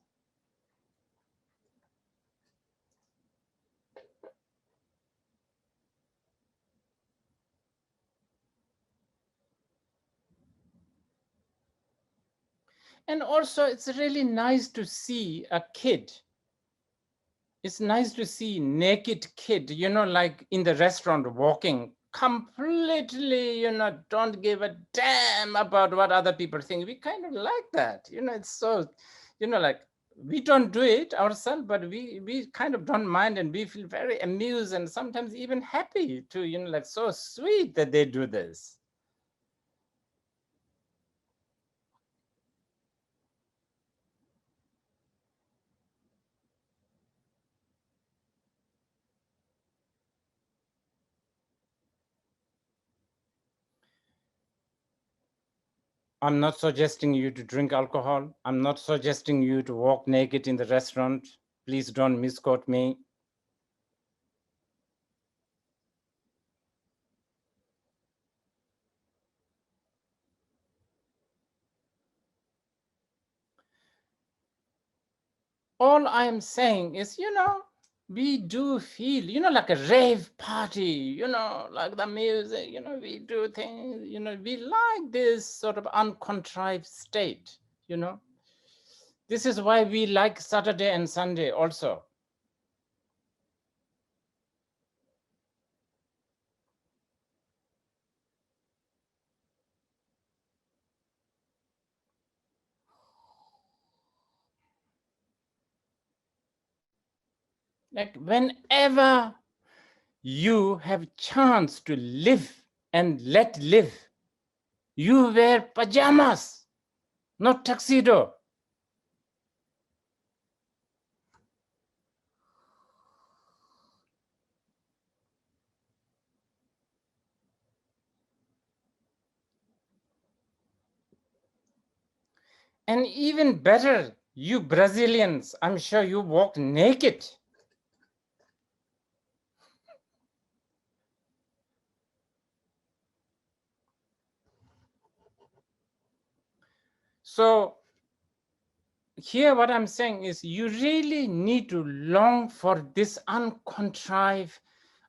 And also, it's really nice to see a kid. It's nice to see naked kid, like in the restaurant walking completely, don't give a damn about what other people think. We kind of like that, it's so, like we don't do it ourselves, but we kind of don't mind, and we feel very amused and sometimes even happy to, like so sweet that they do this. I'm not suggesting you to drink alcohol. I'm not suggesting you to walk naked in the restaurant. Please don't misquote me. All I'm saying is, we do feel, like a rave party, like the music, we do things, we like this sort of uncontrived state, This is why we like Saturday and Sunday also. Like whenever you have chance to live and let live, you wear pajamas, not tuxedo. And even better, you Brazilians, I'm sure you walk naked. So here what I'm saying is you really need to long for this uncontrived,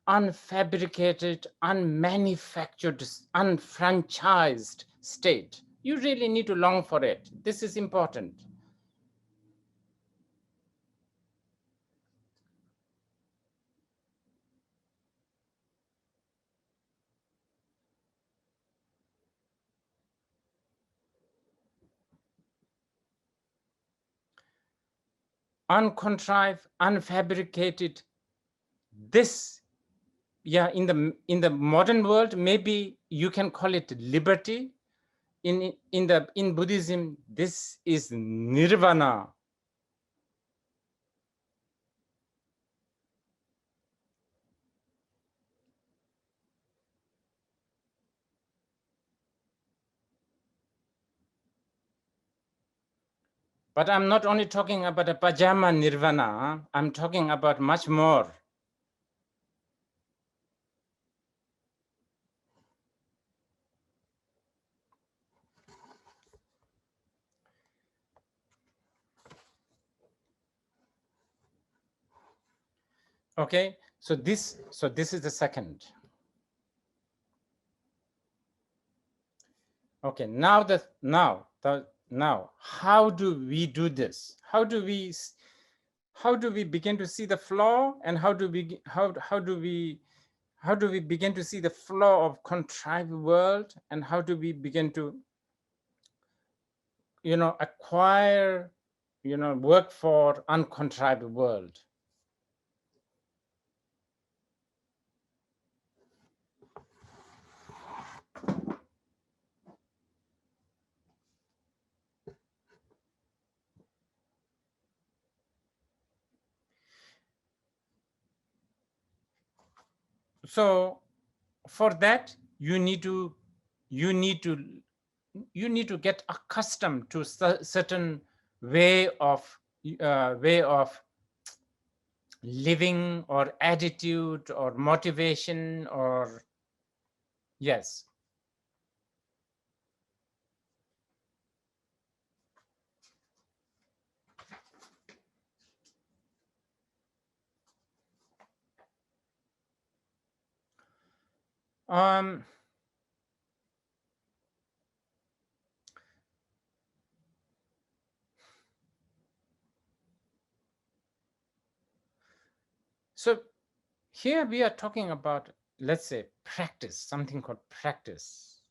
unfabricated, unmanufactured, unfranchised state. You really need to long for it. This is important. Uncontrived, unfabricated. This, yeah, in the modern world, maybe you can call it liberty. In Buddhism, this is nirvana. But I'm not only talking about a pajama nirvana, I'm talking about much more. Okay, so this is the second. Okay, now how do we do this? How do we begin to see the flaw, and how do we begin to see the flaw of contrived world, and how do we begin to acquire, work for uncontrived world? So for that, you need to get accustomed to certain way of living, or attitude, or motivation, or yes. So here we are talking about, let's say, practice, something called practice,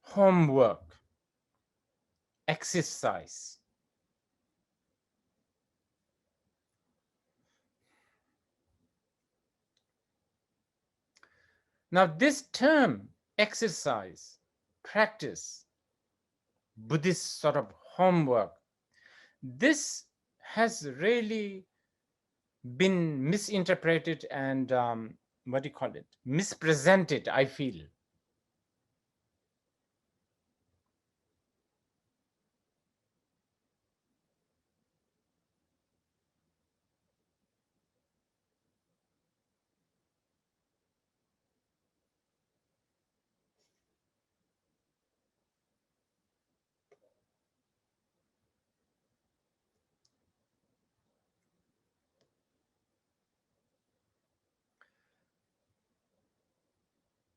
homework, exercise. Now, this term, exercise, practice, Buddhist sort of homework, this has really been misinterpreted and mispresented, I feel.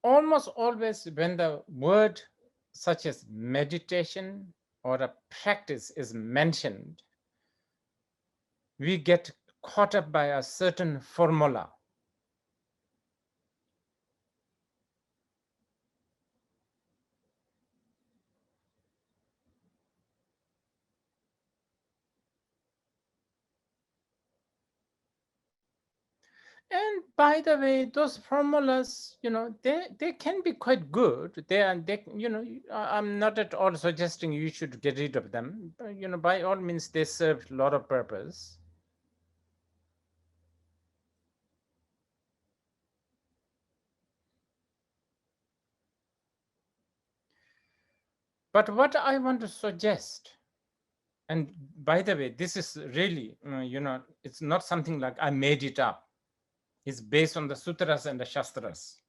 Almost always when the word such as meditation or a practice is mentioned, we get caught up by a certain formula. And by the way, those formulas, they can be quite good. I'm not at all suggesting you should get rid of them. But, by all means, they serve a lot of purpose. But what I want to suggest, and by the way, this is really, it's not something like I made it up. It's based on the sutras and the shastras.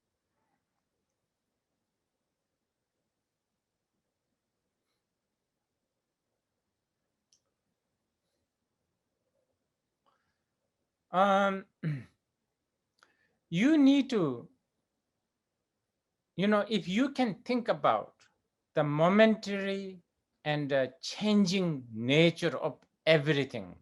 You need to, if you can think about the momentary and changing nature of everything,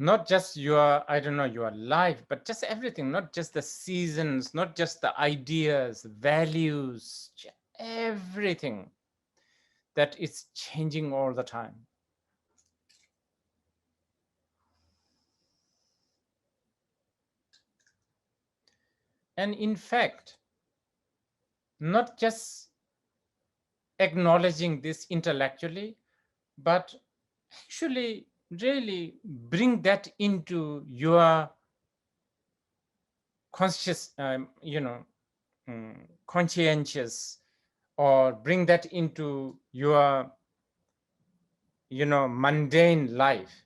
not just your, your life, but just everything, not just the seasons, not just the ideas, values, everything, that it's changing all the time. And in fact, not just acknowledging this intellectually, but actually really bring that into your conscious, conscientious, or bring that into your, mundane life.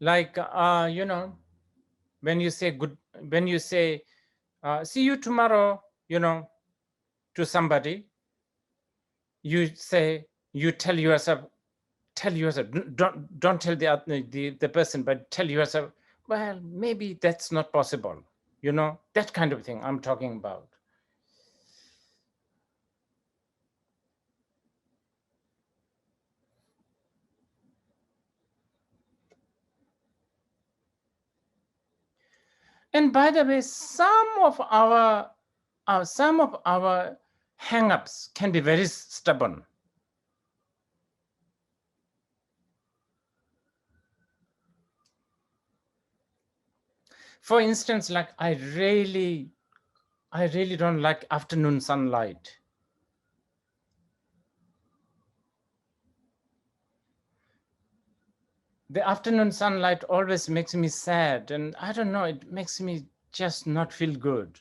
Like, when you say see you tomorrow, to somebody, you tell yourself, don't tell the person, but tell yourself, well, maybe that's not possible. That kind of thing I'm talking about. And by the way, some of our hang-ups can be very stubborn. For instance, like I really don't like afternoon sunlight. The afternoon sunlight always makes me sad, and I don't know, it makes me just not feel good.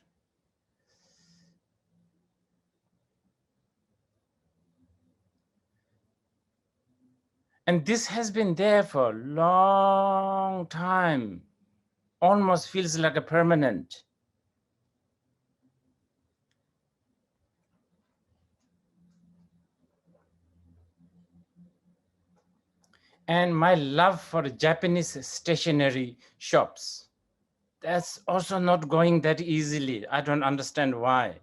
And this has been there for a long time, almost feels like a permanent. And my love for Japanese stationery shops, that's also not going that easily. I don't understand why.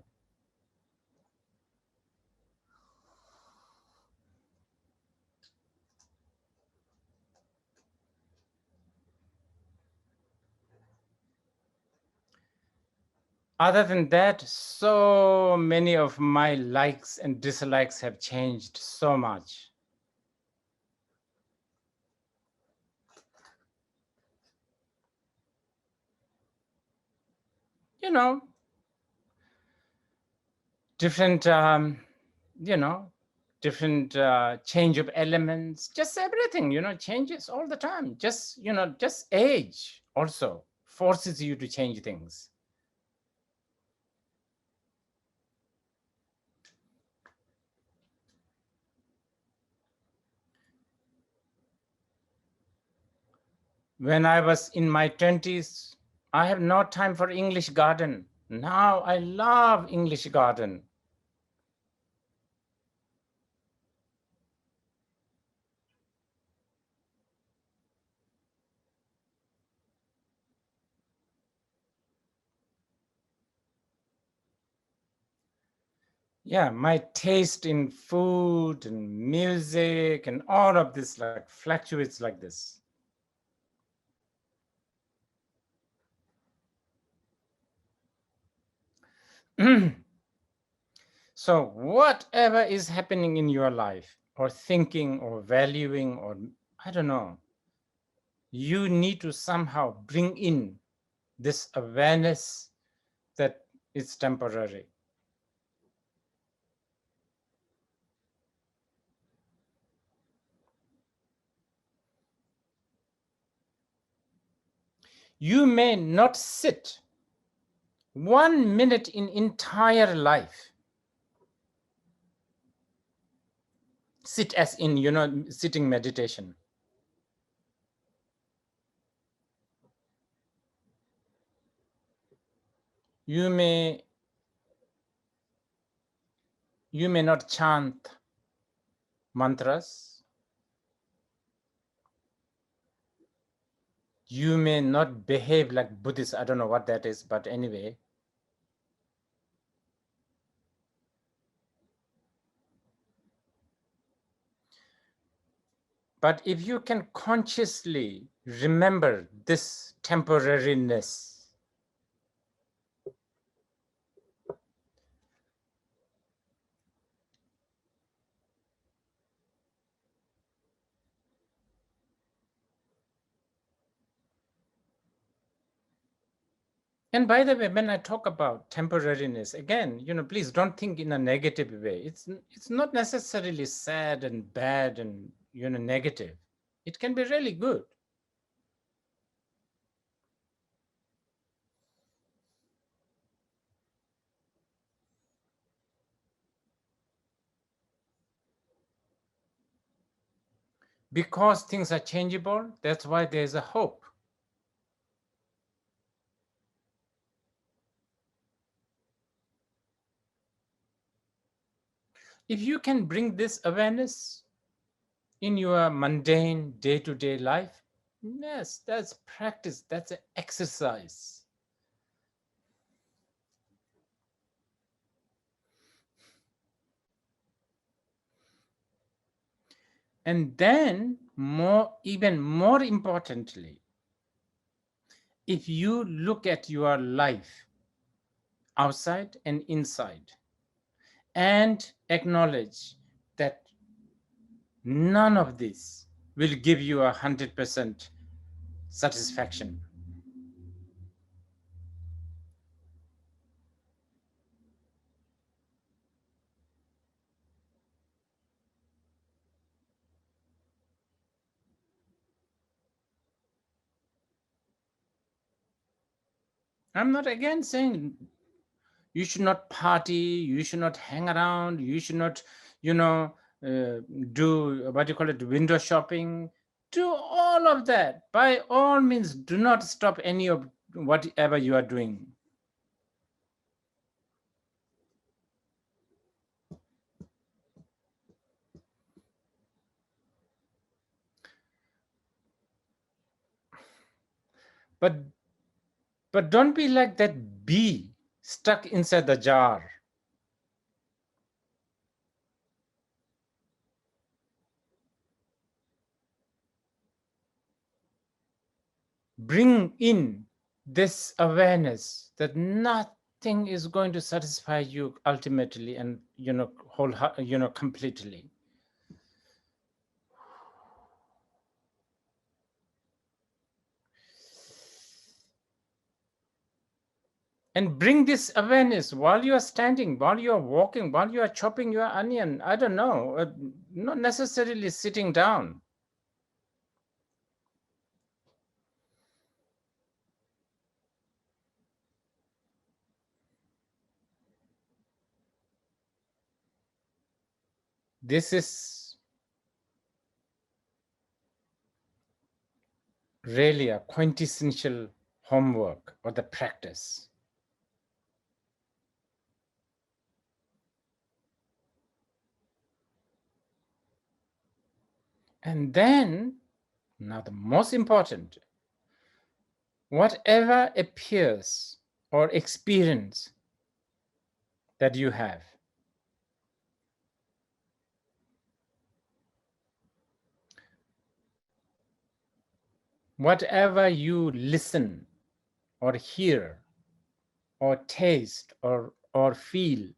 Other than that, so many of my likes and dislikes have changed so much. You know, different, different change of elements, just everything, changes all the time. Just, just age also forces you to change things. When I was in my 20s, I have no time for English garden. Now I love English garden. Yeah, my taste in food and music and all of this like fluctuates like this. So whatever is happening in your life or thinking or valuing or I don't know, you need to somehow bring in this awareness that it's temporary. You may not sit 1 minute in entire life. Sit as in, sitting meditation. You may not chant mantras. You may not behave like Buddhists. I don't know what that is, but anyway. But if you can consciously remember this temporariness, and by the way, when I talk about temporariness, again, please don't think in a negative way. It's not necessarily sad and bad and negative. It can be really good. Because things are changeable, that's why there's a hope. If you can bring this awareness in your mundane day-to-day life, yes, that's practice, that's an exercise. And then even more importantly, if you look at your life outside and inside and acknowledge that none of this will give you 100% satisfaction. I'm not again saying you should not party, you should not hang around, you should not, do what you call it, window shopping. Do all of that. By all means, do not stop any of whatever you are doing. But don't be like that bee stuck inside the jar. Bring in this awareness that nothing is going to satisfy you ultimately and completely. And bring this awareness while you are standing, while you are walking, while you are chopping your onion. I don't know, not necessarily sitting down. This is really a quintessential homework or the practice. And then, now the most important, whatever appears or experience that you have, whatever you listen or hear or taste or feel,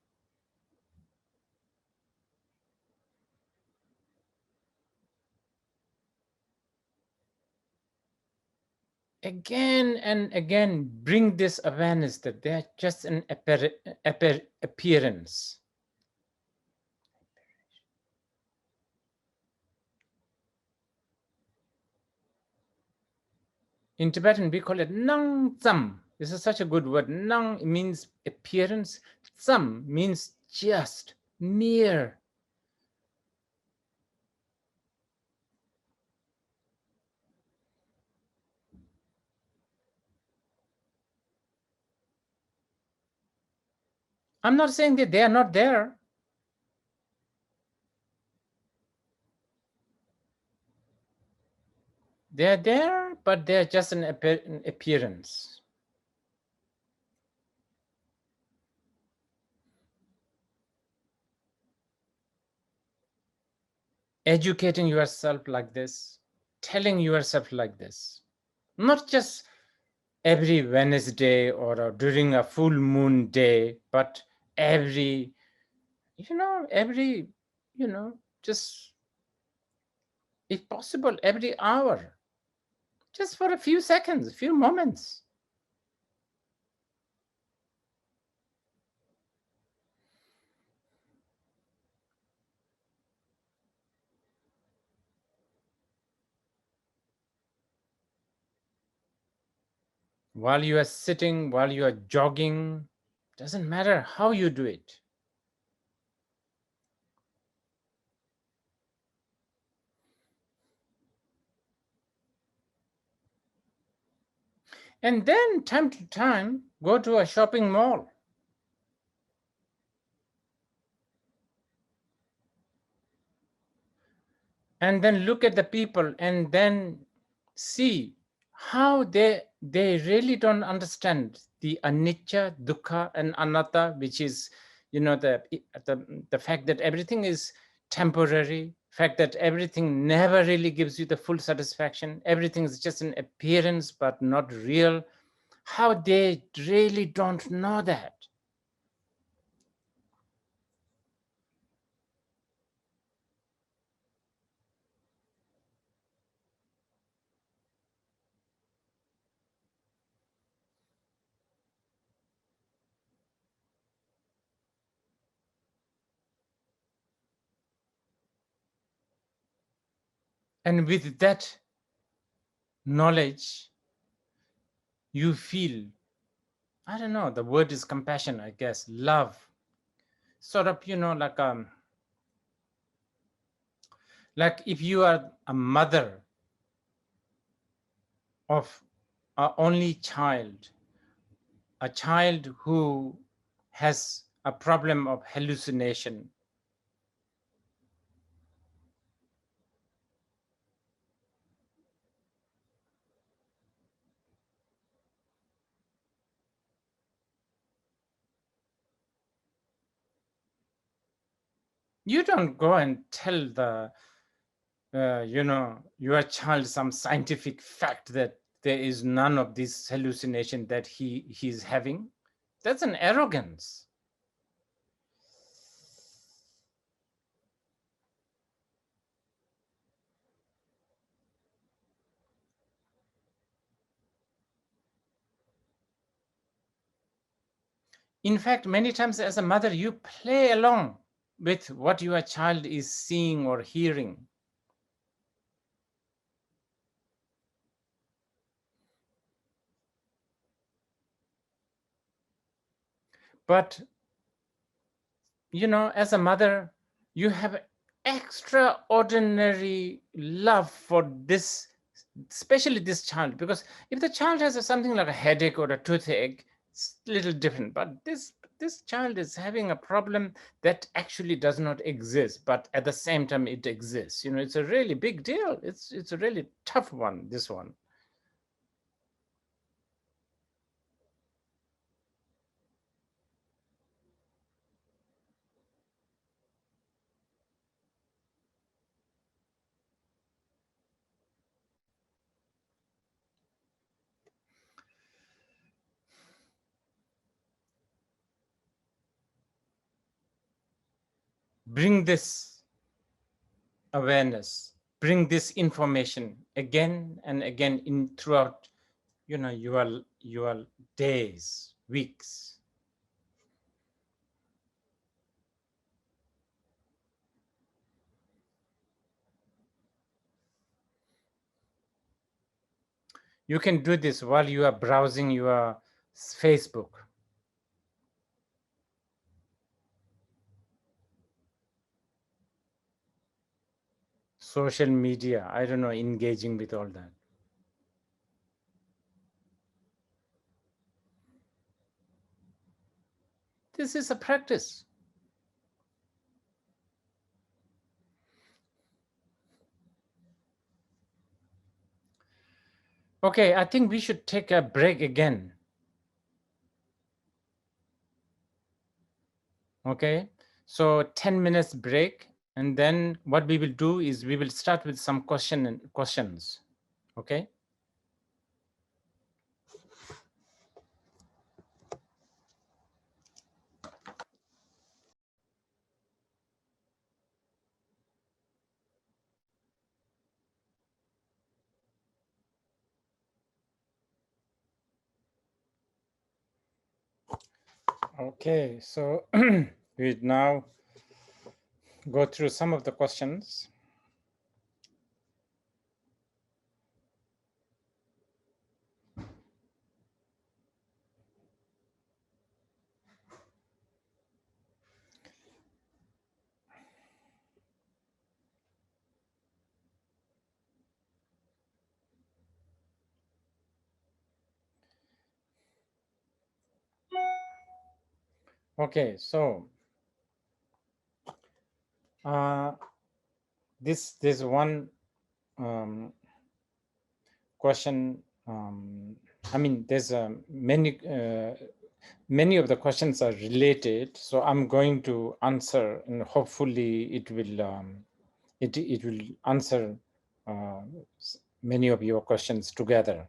again and again bring this awareness that they are just an appearance. In Tibetan, we call it nang tsam. This is such a good word. Nang means appearance. Tsam means just, mere. I'm not saying that they are not there. They are there, but they are just an appearance. Educating yourself like this, telling yourself like this, not just every Wednesday or during a full moon day, but every, just if possible, every hour, just for a few seconds, a few moments. While you are sitting, while you are jogging, doesn't matter how you do it. And then time to time, go to a shopping mall. And then look at the people and then see how they really don't understand the anicca, dukkha, and anatta, which is, the fact that everything is temporary, fact that everything never really gives you the full satisfaction, everything is just an appearance but not real. How they really don't know that. And with that knowledge, you feel, I don't know, the word is compassion, I guess, love, sort of, like if you are a mother of an only child, a child who has a problem of hallucination, You don't go and tell the, your child some scientific fact that there is none of this hallucination that he's having. That's an arrogance. In fact, many times as a mother, you play along with what your child is seeing or hearing. But, as a mother, you have extraordinary love for this, especially this child, because if the child has something like a headache or a toothache, it's a little different. But this child is having a problem that actually does not exist, but at the same time it exists. It's a really big deal. It's a really tough one, this one. Bring this awareness, bring this information again and again throughout, your days, weeks. You can do this while you are browsing your Facebook, social media, I don't know, engaging with all that. This is a practice. Okay, I think we should take a break again. Okay, so 10 minutes break, and then what we will do is we will start with some questions. Okay. Okay, so we now go through some of the questions. Okay, so this one question. I mean, there's many of the questions are related, so I'm going to answer, and hopefully it will it will answer many of your questions together.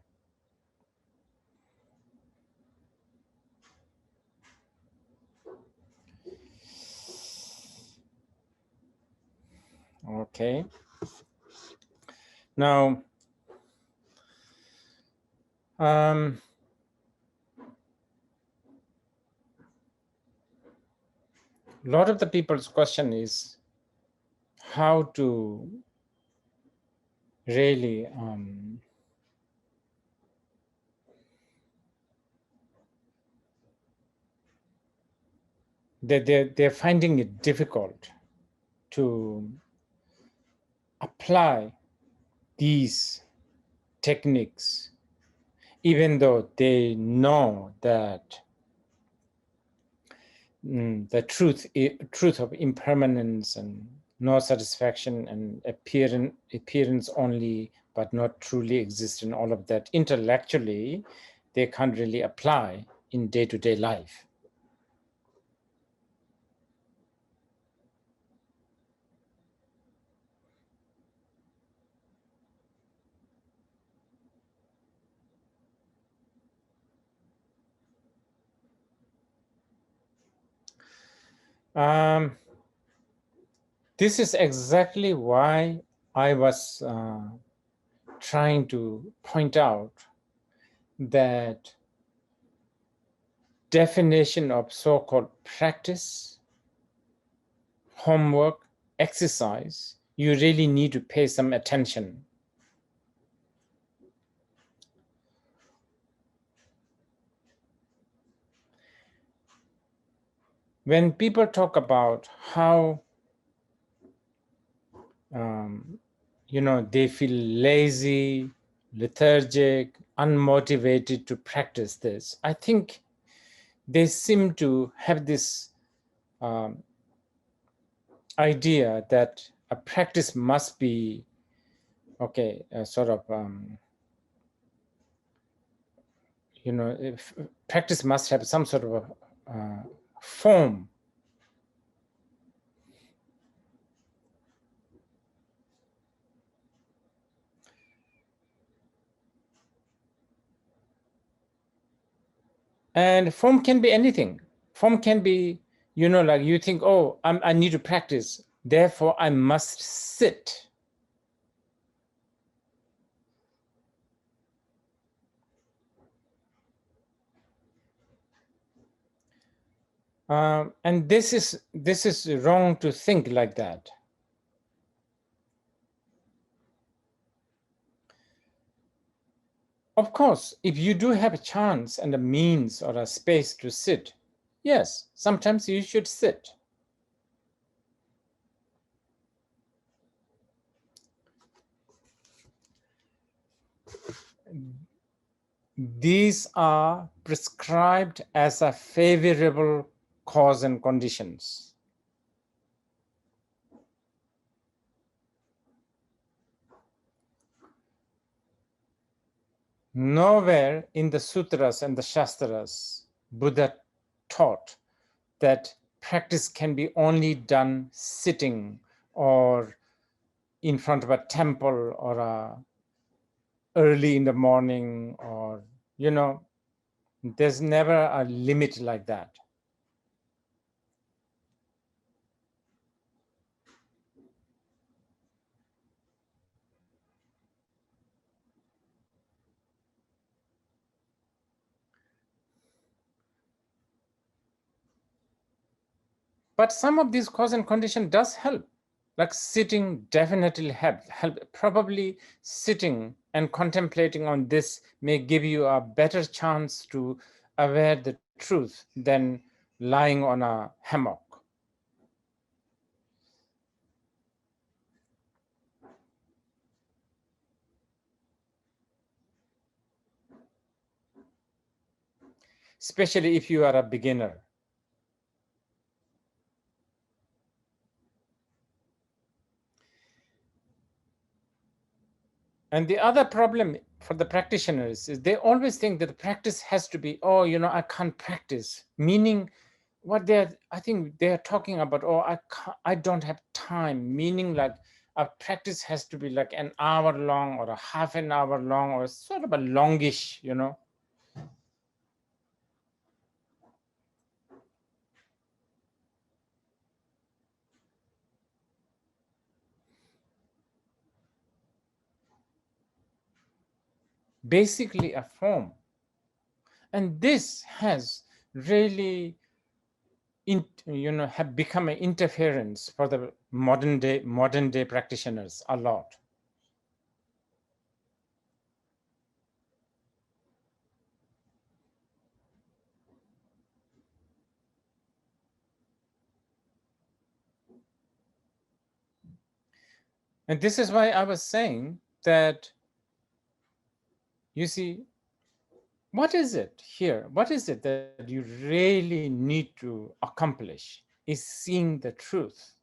Okay. Now, a lot of the people's question is how to really they're finding it difficult to apply these techniques, even though they know that the truth of impermanence and no satisfaction and appearance only, but not truly exist, and all of that intellectually they can't really apply in day-to-day life. This is exactly why I was trying to point out that definition of so-called practice, homework, exercise, you really need to pay some attention. When people talk about how they feel lazy, lethargic, unmotivated to practice this, I think they seem to have this idea that a practice must be, if practice must have some sort of a form. And form can be anything. Form can be, like you think, oh, I need to practice, therefore I must sit. And this is wrong to think like that. Of course, if you do have a chance and a means or a space to sit, yes, sometimes you should sit. These are prescribed as a favorable cause and conditions. Nowhere in the sutras and the shastras, Buddha taught that practice can be only done sitting or in front of a temple or early in the morning, or, there's never a limit like that. But some of these cause and condition does help. Like sitting definitely help. Probably sitting and contemplating on this may give you a better chance to aware the truth than lying on a hammock. Especially if you are a beginner. And the other problem for the practitioners is they always think that the practice has to be, oh, I can't practice. Meaning what I think they're talking about, oh, I don't have time. Meaning like a practice has to be like an hour long or a half an hour long or sort of a longish, basically a form. And this has really have become an interference for the modern day practitioners a lot. And this is why I was saying that, you see, what is it here? What is it that you really need to accomplish is seeing the truth.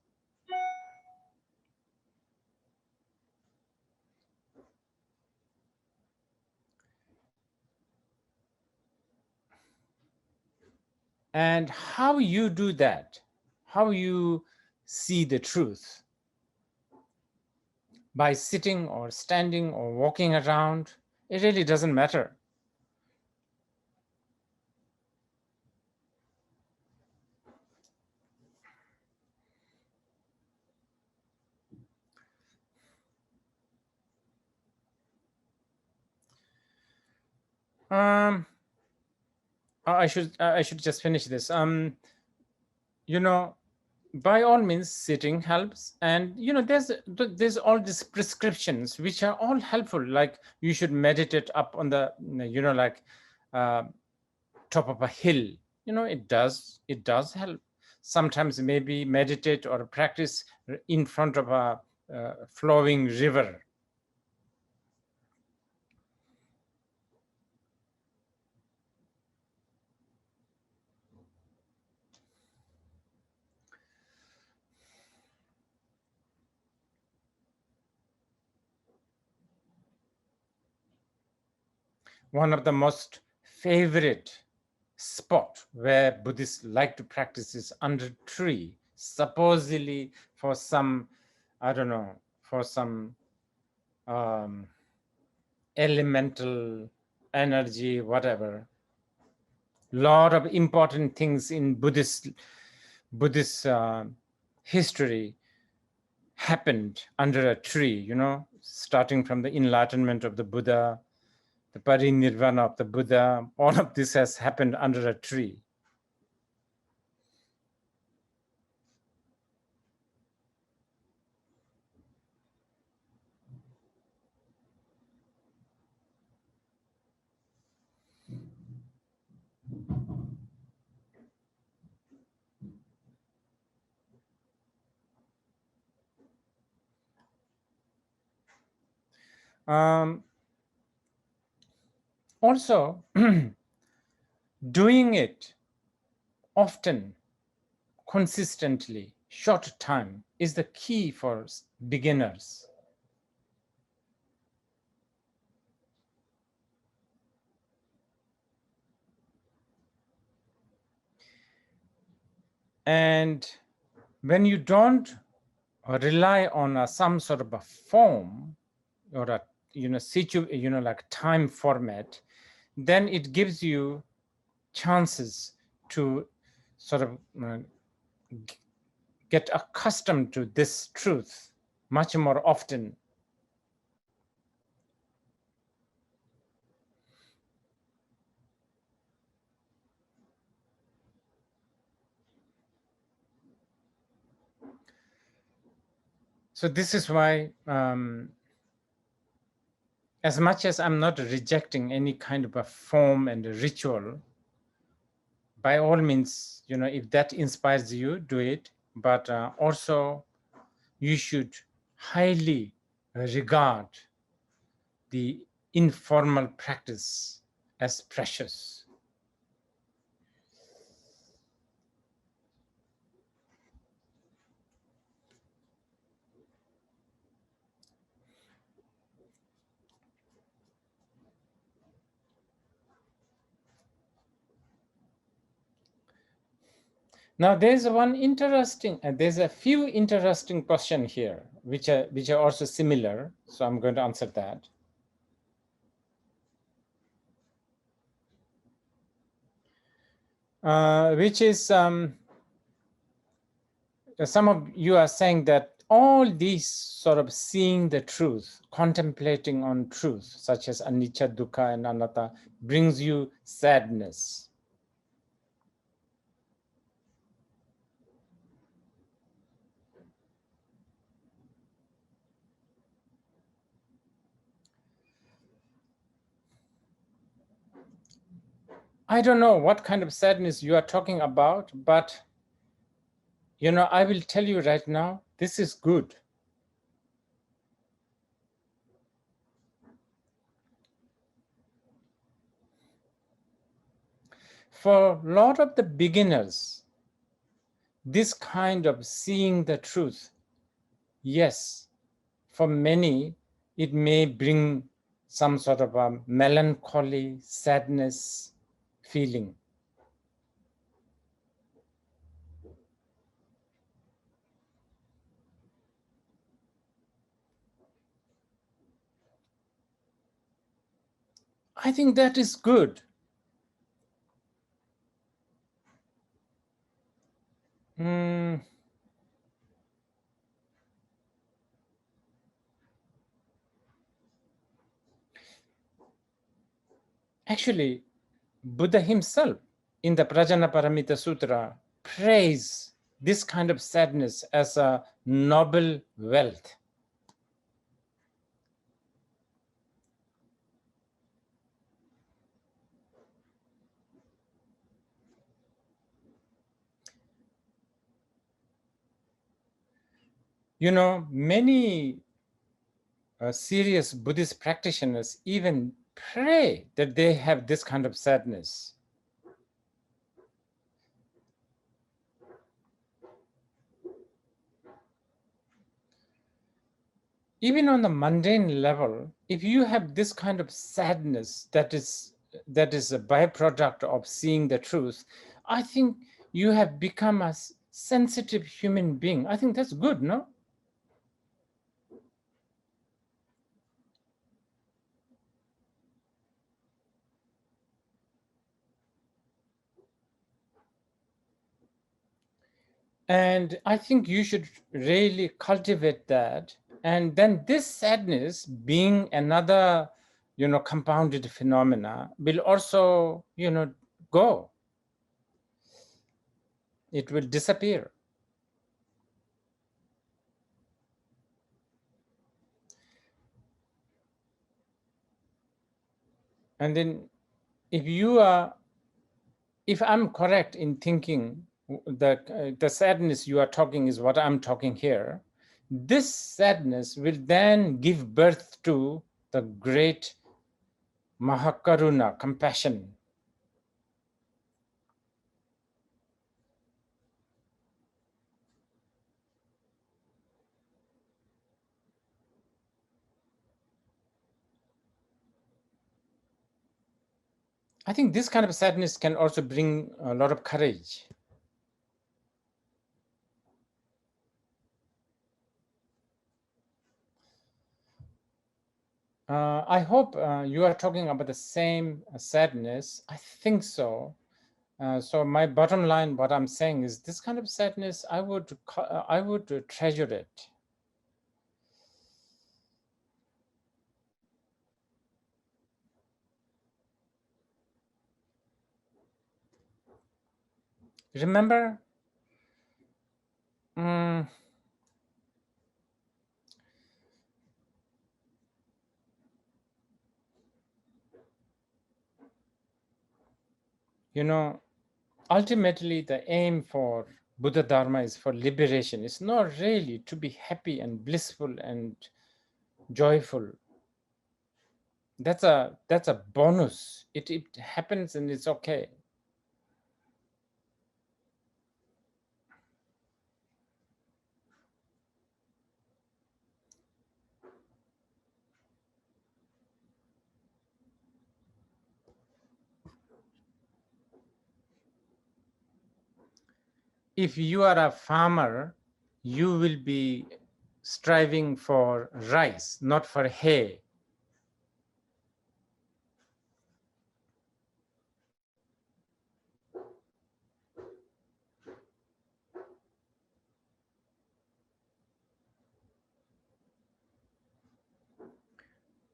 And how you do that, how you see the truth, by sitting or standing or walking around, it really doesn't matter. I should just finish this. You know, by all means, sitting helps, and there's all these prescriptions which are all helpful. Like you should meditate up on the like top of a hill. It does help. Sometimes maybe meditate or practice in front of a flowing river. One of the most favorite spot where Buddhists like to practice is under tree, supposedly for some, I don't know, for some elemental energy, whatever. Lot of important things in Buddhist history happened under a tree, starting from the enlightenment of the Buddha, the parinirvana of the Buddha. All of this has happened under a tree. Also, doing it often, consistently, short time is the key for beginners. And when you don't rely on some sort of a form or a like time format, then it gives you chances to sort of get accustomed to this truth much more often. So this is why, as much as I'm not rejecting any kind of a form and a ritual, by all means, if that inspires you, do it. But also, you should highly regard the informal practice as precious. Now, there's a few interesting questions here, which are also similar. So I'm going to answer that. Which is, some of you are saying that all these sort of seeing the truth, contemplating on truth, such as anicca, dukkha, and anatta, brings you sadness. I don't know what kind of sadness you are talking about, but I will tell you right now, this is good. For a lot of the beginners, this kind of seeing the truth, yes, for many, it may bring some sort of a melancholy, sadness feeling. I think that is good. Actually, Buddha himself in the Prajanaparamita Sutra praise this kind of sadness as a noble wealth. You know, many serious Buddhist practitioners even pray that they have this kind of sadness. Even on the mundane level, if you have this kind of sadness that is a byproduct of seeing the truth, I think you have become a sensitive human being. I think that's good, no? And I think you should really cultivate that. And then this sadness, being another, compounded phenomena, will also, go. It will disappear. And then if I'm correct in thinking that the sadness you are talking is what I'm talking here, this sadness will then give birth to the great Mahakaruna, compassion. I think this kind of sadness can also bring a lot of courage. I hope you are talking about the same sadness. I think so. So my bottom line, what I'm saying is this kind of sadness, I would treasure it. Remember, ultimately the aim for Buddha Dharma is for liberation. It's not really to be happy and blissful and joyful. That's a bonus. It happens and it's okay. If you are a farmer, you will be striving for rice, not for hay.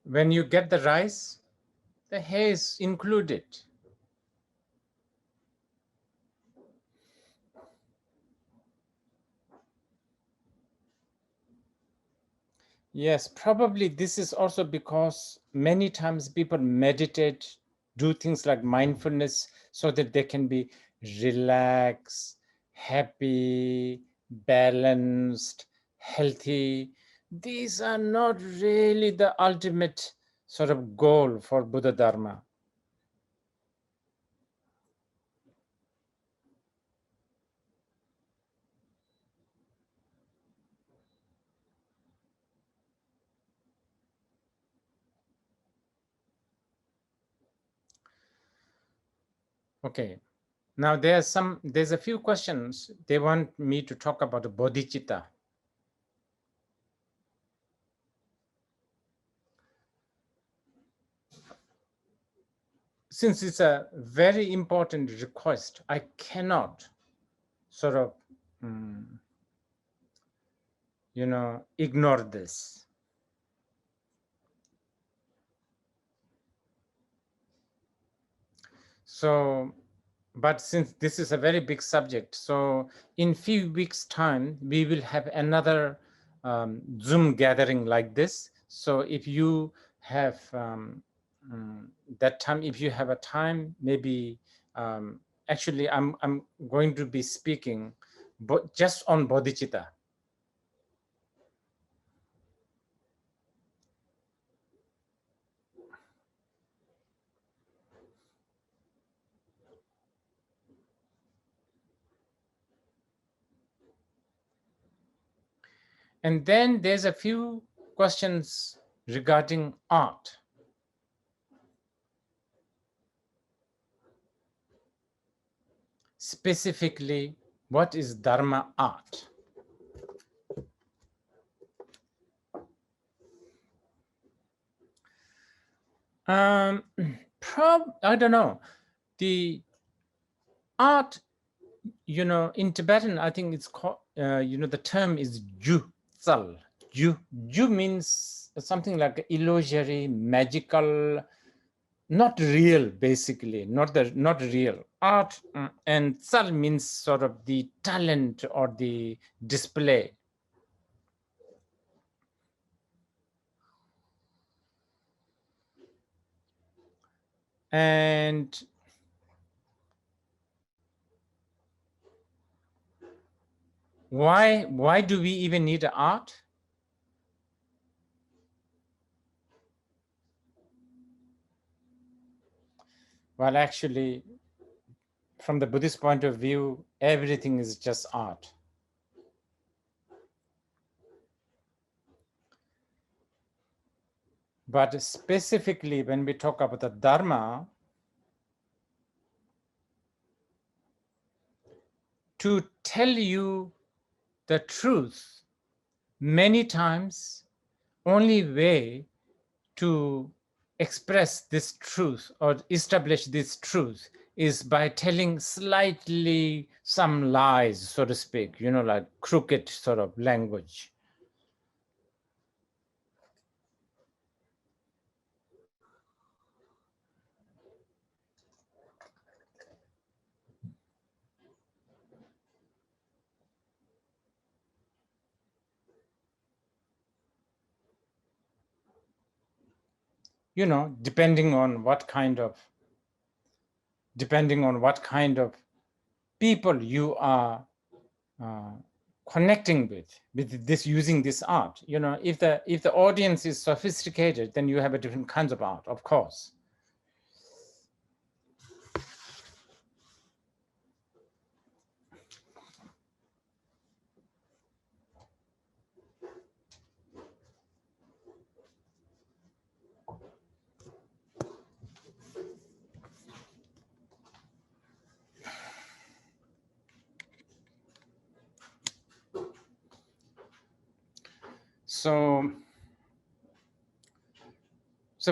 When you get the rice, the hay is included. Yes, probably this is also because many times people meditate, do things like mindfulness so that they can be relaxed, happy, balanced, healthy. These are not really the ultimate sort of goal for Buddha Dharma. Okay. Now there's a few questions. They want me to talk about the bodhicitta. Since it's a very important request, I cannot sort of, ignore this. 。So, but since this is a very big subject, so in few weeks' time, we will have another Zoom gathering like this. So if you have that time, if you have a time, maybe actually I'm going to be speaking but just on bodhicitta. And then there's a few questions regarding art. Specifically, what is Dharma art? I don't know. The art, in Tibetan, I think it's called, the term is 𝘬𝘢𝘳𝘬. 𝘬 means something like illusory, magical, not real, basically, not real. Art, and 𝘬 means sort of the talent or the display. And why do we even need art? Well, actually, from the Buddhist point of view, everything is just art. But specifically, when we talk about the Dharma, to tell you the truth, many times, only way to express this truth or establish this truth is by telling slightly some lies, so to speak, like crooked sort of language. Depending on what kind of people you are connecting with this, using this art. If the audience is sophisticated, then you have a different kinds of art, of course. So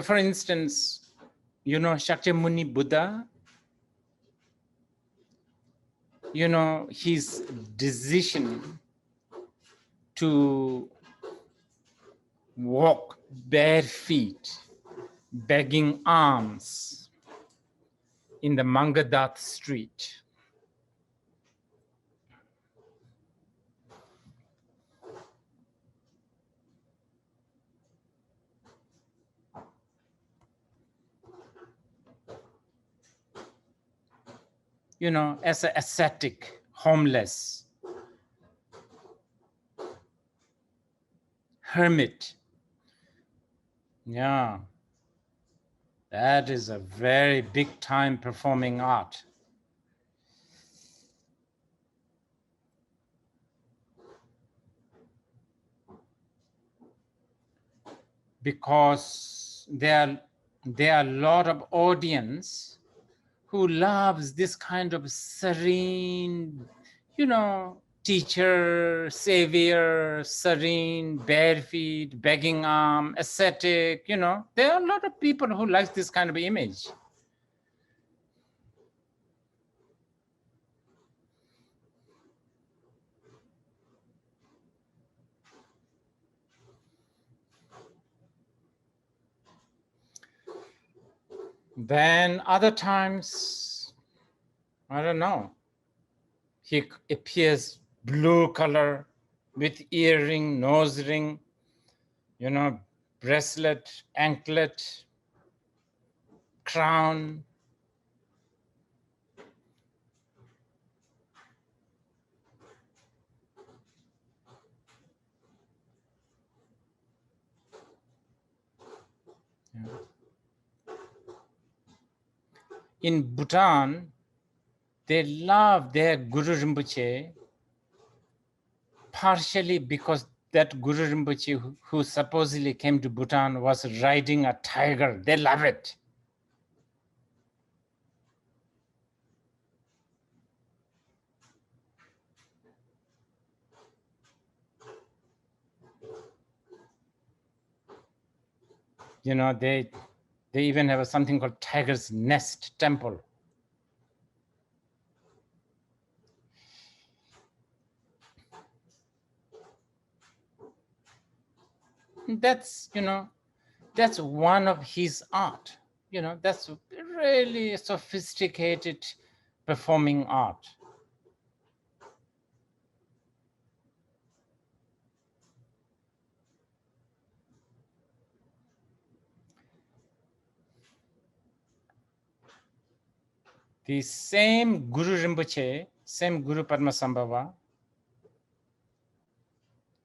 for instance, Shakyamuni Buddha, his decision to walk bare feet, begging alms in the Mangadath street. As an ascetic, homeless, hermit. Yeah, that is a very big time performing art. Because there are a lot of audience who loves this kind of serene, teacher, savior, serene, bare feet, begging arm, ascetic, there are a lot of people who like this kind of image. Then other times, I don't know. He appears blue color with earring, nose ring, you know, bracelet, anklet, crown. Yeah. In Bhutan, they love their Guru Rinpoche partially because that Guru Rinpoche who supposedly came to Bhutan was riding a tiger. They love it. You know, they even have something called Tiger's Nest Temple. That's, you know, that's one of his art. You know, that's really sophisticated performing art. The same Guru Rinpoche, same Guru Padmasambhava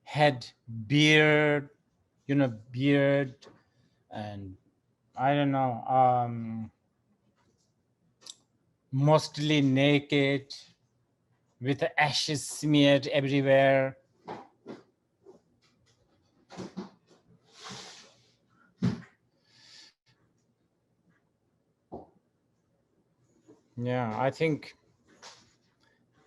had beard, you know, beard, and I don't know, mostly naked, with the ashes smeared everywhere. Yeah, I think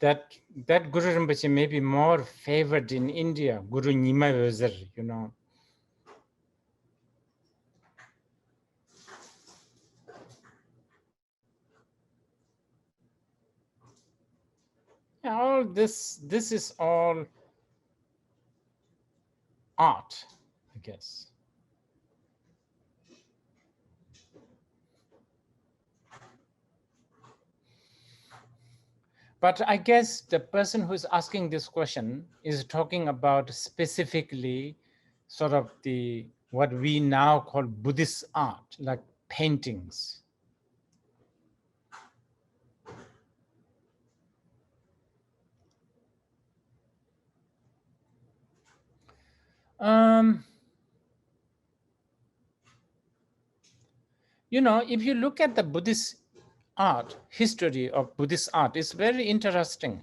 that Guru Rinpoche may be more favored in India, Guru 𝘠𝘠𝘠𝘠𝘠, you know. Yeah, all this is all art, I guess. But I guess the person who's asking this question is talking about specifically sort of the what we now call Buddhist art, like paintings. You know, if you look at the Buddhist art, history of Buddhist art, it's very interesting.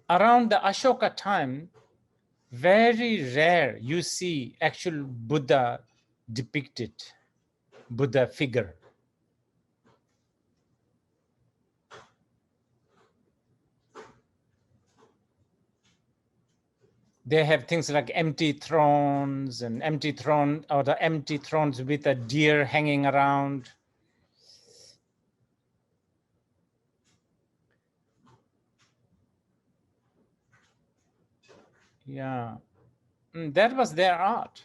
Around the Ashoka time, very rare you see actual Buddha depicted, Buddha figure. They have things like empty thrones and empty throne, or the empty thrones with a deer hanging around. Yeah, that was their art.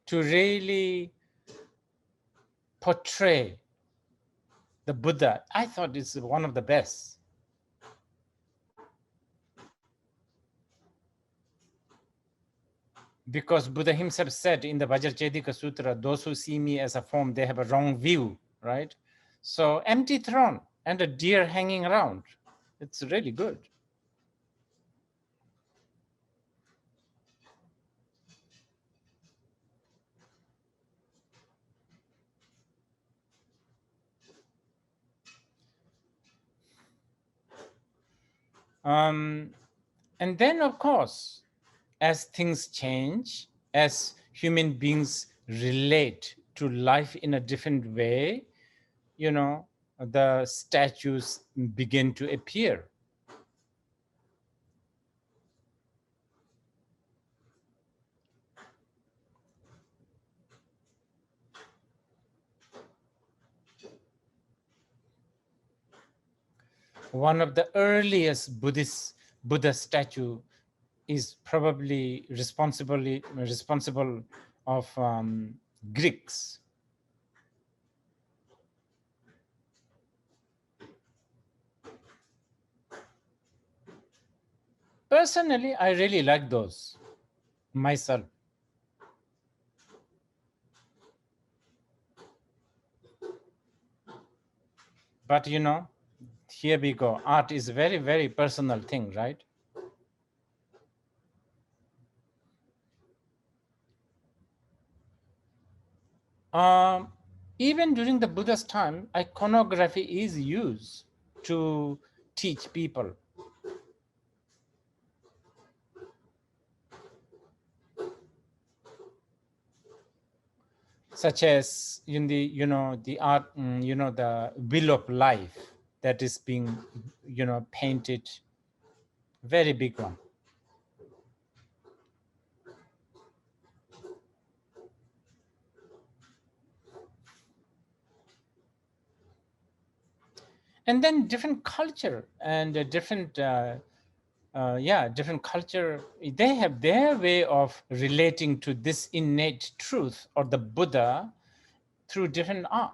To really portray the Buddha, I thought it's one of the best. Because Buddha himself said in the Vajracchedika Sutra, those who see me as a form, they have a wrong view, right? So empty throne and a deer hanging around. It's really good. And then, of course, as things change, as human beings relate to life in a different way, you know, the statues begin to appear. One of the earliest Buddhist Buddha statue is probably responsible of Greeks. Personally, I really like those myself. But you know, here we go. Art is a very, very personal thing, right? Even during the Buddha's time, iconography is used to teach people. Such as in the, the art, the wheel of life that is being, painted, very big one. And then different culture and different culture, they have their way of relating to this innate truth or the Buddha through different art.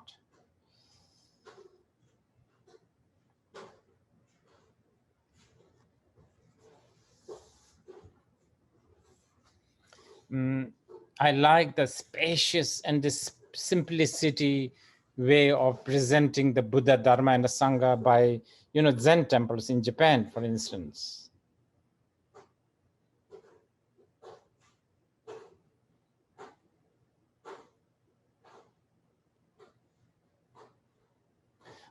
I like the spacious and the simplicity way of presenting the Buddha, Dharma, and the Sangha by, Zen temples in Japan, for instance.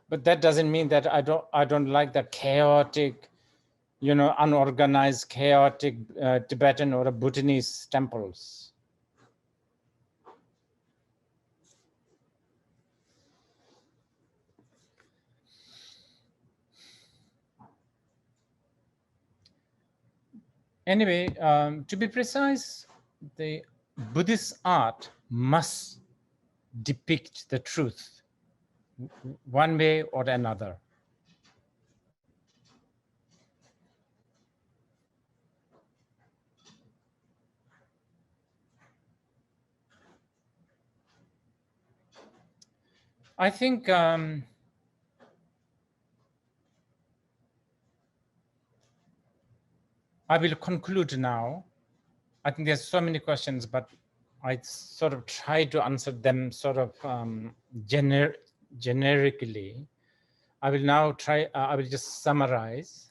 But that doesn't mean that I don't like the chaotic, unorganized, chaotic Tibetan or Bhutanese temples. Anyway, to be precise, the Buddhist art must depict the truth one way or another. I think I will conclude now. I think there's so many questions, but I sort of try to answer them sort of generically. I will now try, I will just summarize.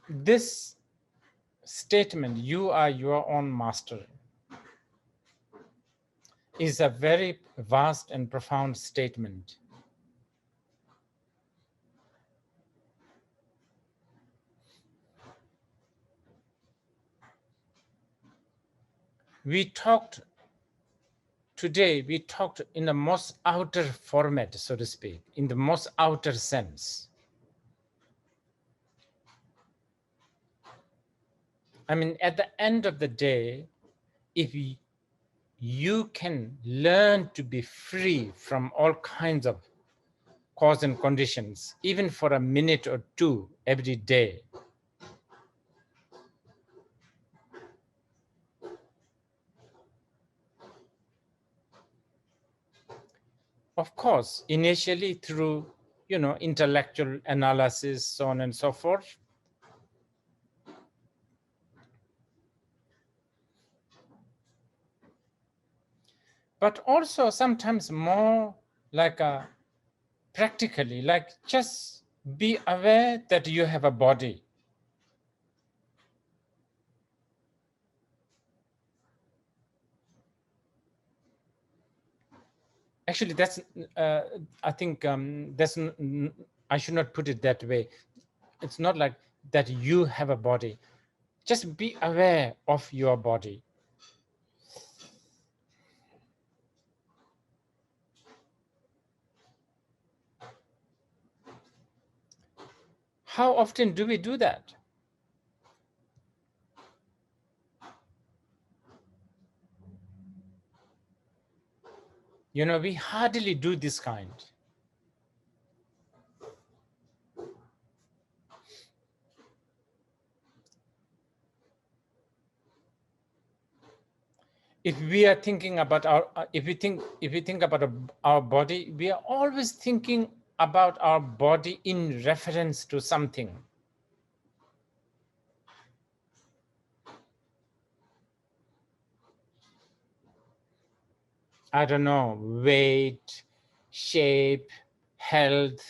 This statement, you are your own master, is a very vast and profound statement. Today we talked in the most outer format, so to speak, in the most outer sense. I mean, at the end of the day, if you can learn to be free from all kinds of cause and conditions, even for a minute or two every day, of course, initially through, intellectual analysis, so on and so forth. But also sometimes more like practically, like just be aware that you have a body. Actually, that's, I think I should not put it that way. It's not like that you have a body. Just be aware of your body. How often do we do that? You know, we hardly do this kind. If we are thinking about if we think about our body, we are always thinking about our body in reference to something. I don't know, weight, shape, health,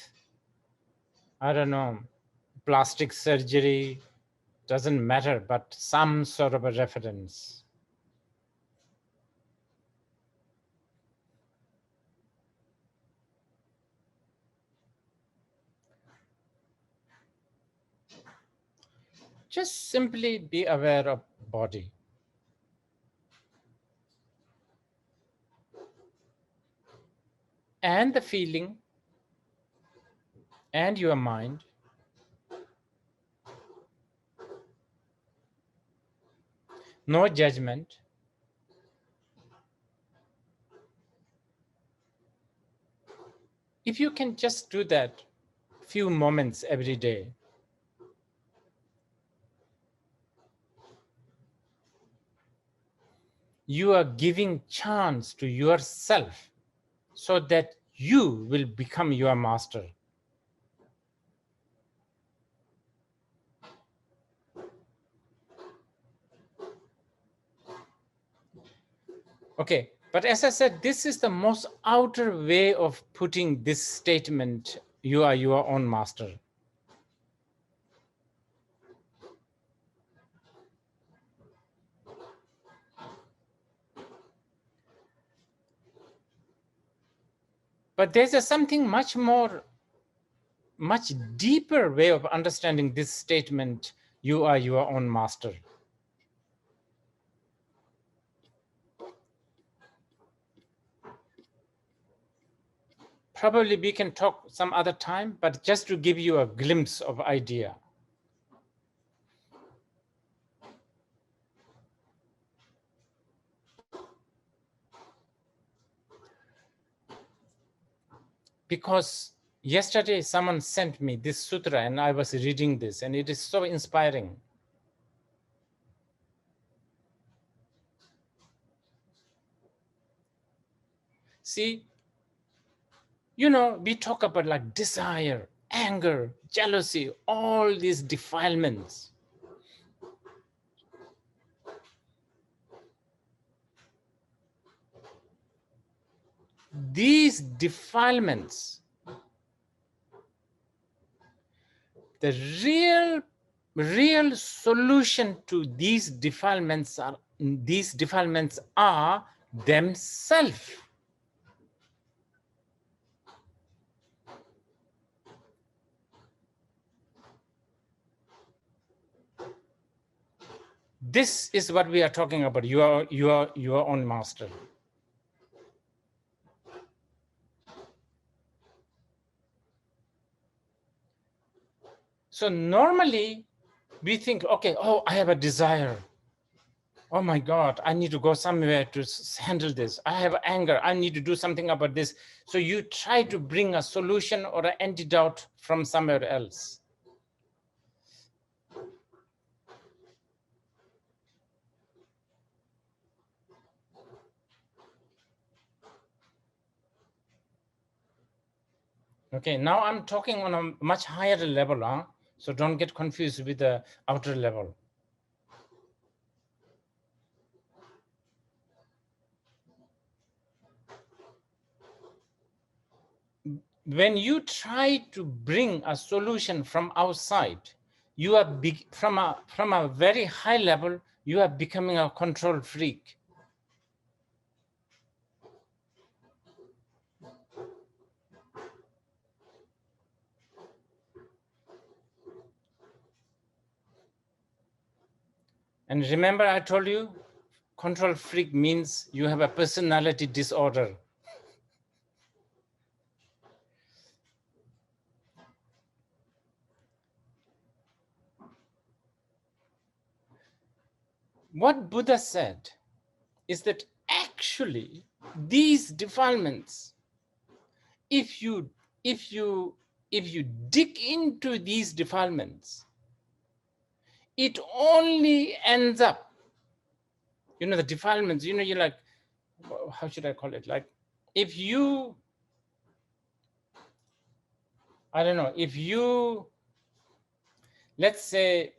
I don't know, plastic surgery, doesn't matter, but some sort of a reference. Just simply be aware of body. And the feeling and your mind. No judgment. If you can just do that few moments every day, you are giving chance to yourself so that you will become your master. Okay, but as I said, this is the most outer way of putting this statement, you are your own master. But there's something much deeper way of understanding this statement, you are your own master. Probably we can talk some other time, but just to give you a glimpse of idea. Because yesterday someone sent me this sutra and I was reading this and it is so inspiring. See, you know, we talk about like desire, anger, jealousy, all these defilements. These defilements, the real solution to these defilements are themselves. This is what we are talking about. You are your own master. So normally we think, okay, oh, I have a desire. Oh my God, I need to go somewhere to handle this. I have anger. I need to do something about this. So you try to bring a solution or an antidote from somewhere else. Okay, now I'm talking on a much higher level, huh? So don't get confused with the outer level. When you try to bring a solution from outside, you are from a very high level, you are becoming a control freak. And remember, I told you, control freak means you have a personality disorder. What Buddha said is that actually, these defilements, if you dig into these defilements, it only ends up, the defilements, you're like, how should I call it? Like, if you, I don't know, if you, let's say,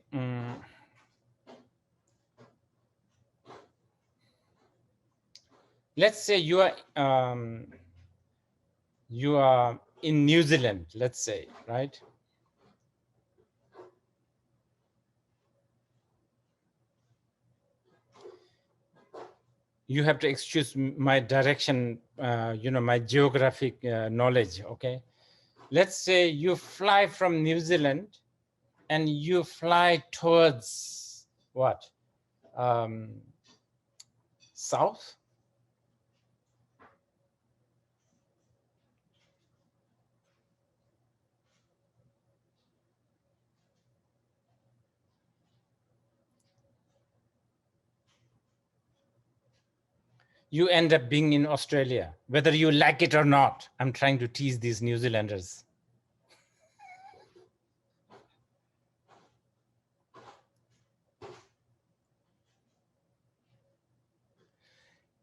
you are in New Zealand, let's say, right? You have to excuse my direction, my geographic knowledge, okay? Let's say you fly from New Zealand and you fly towards what? South? You end up being in Australia, whether you like it or not. I'm trying to tease these New Zealanders.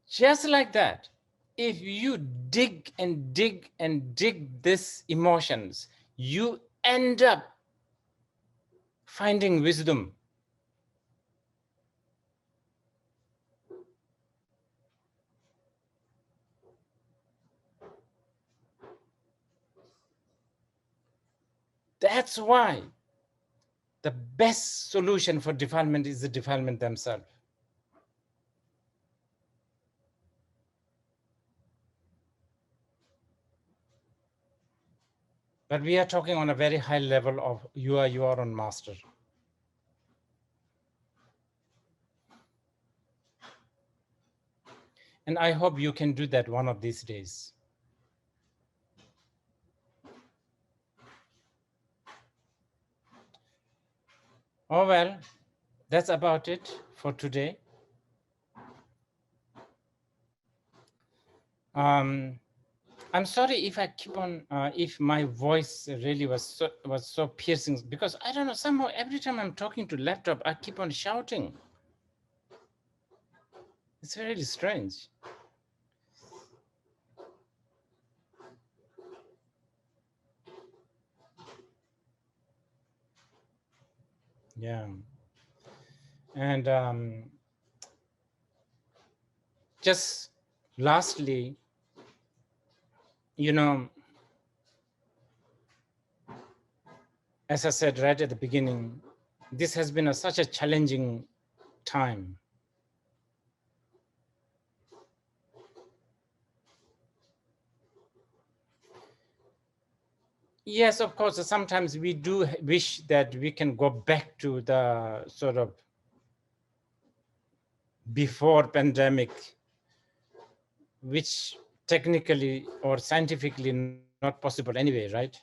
Just like that, if you dig and dig and dig these emotions, you end up finding wisdom. That's why the best solution for defilement is the defilement themselves. But we are talking on a very high level of you are your own master. And I hope you can do that one of these days. Oh, well, that's about it for today. I'm sorry if I keep on, if my voice really was so piercing, because I don't know, somehow every time I'm talking to laptop, I keep on shouting. It's really strange. Yeah. And just lastly, as I said right at the beginning, this has been such a challenging time. Yes, of course, sometimes we do wish that we can go back to the sort of before pandemic, which technically or scientifically not possible anyway, right?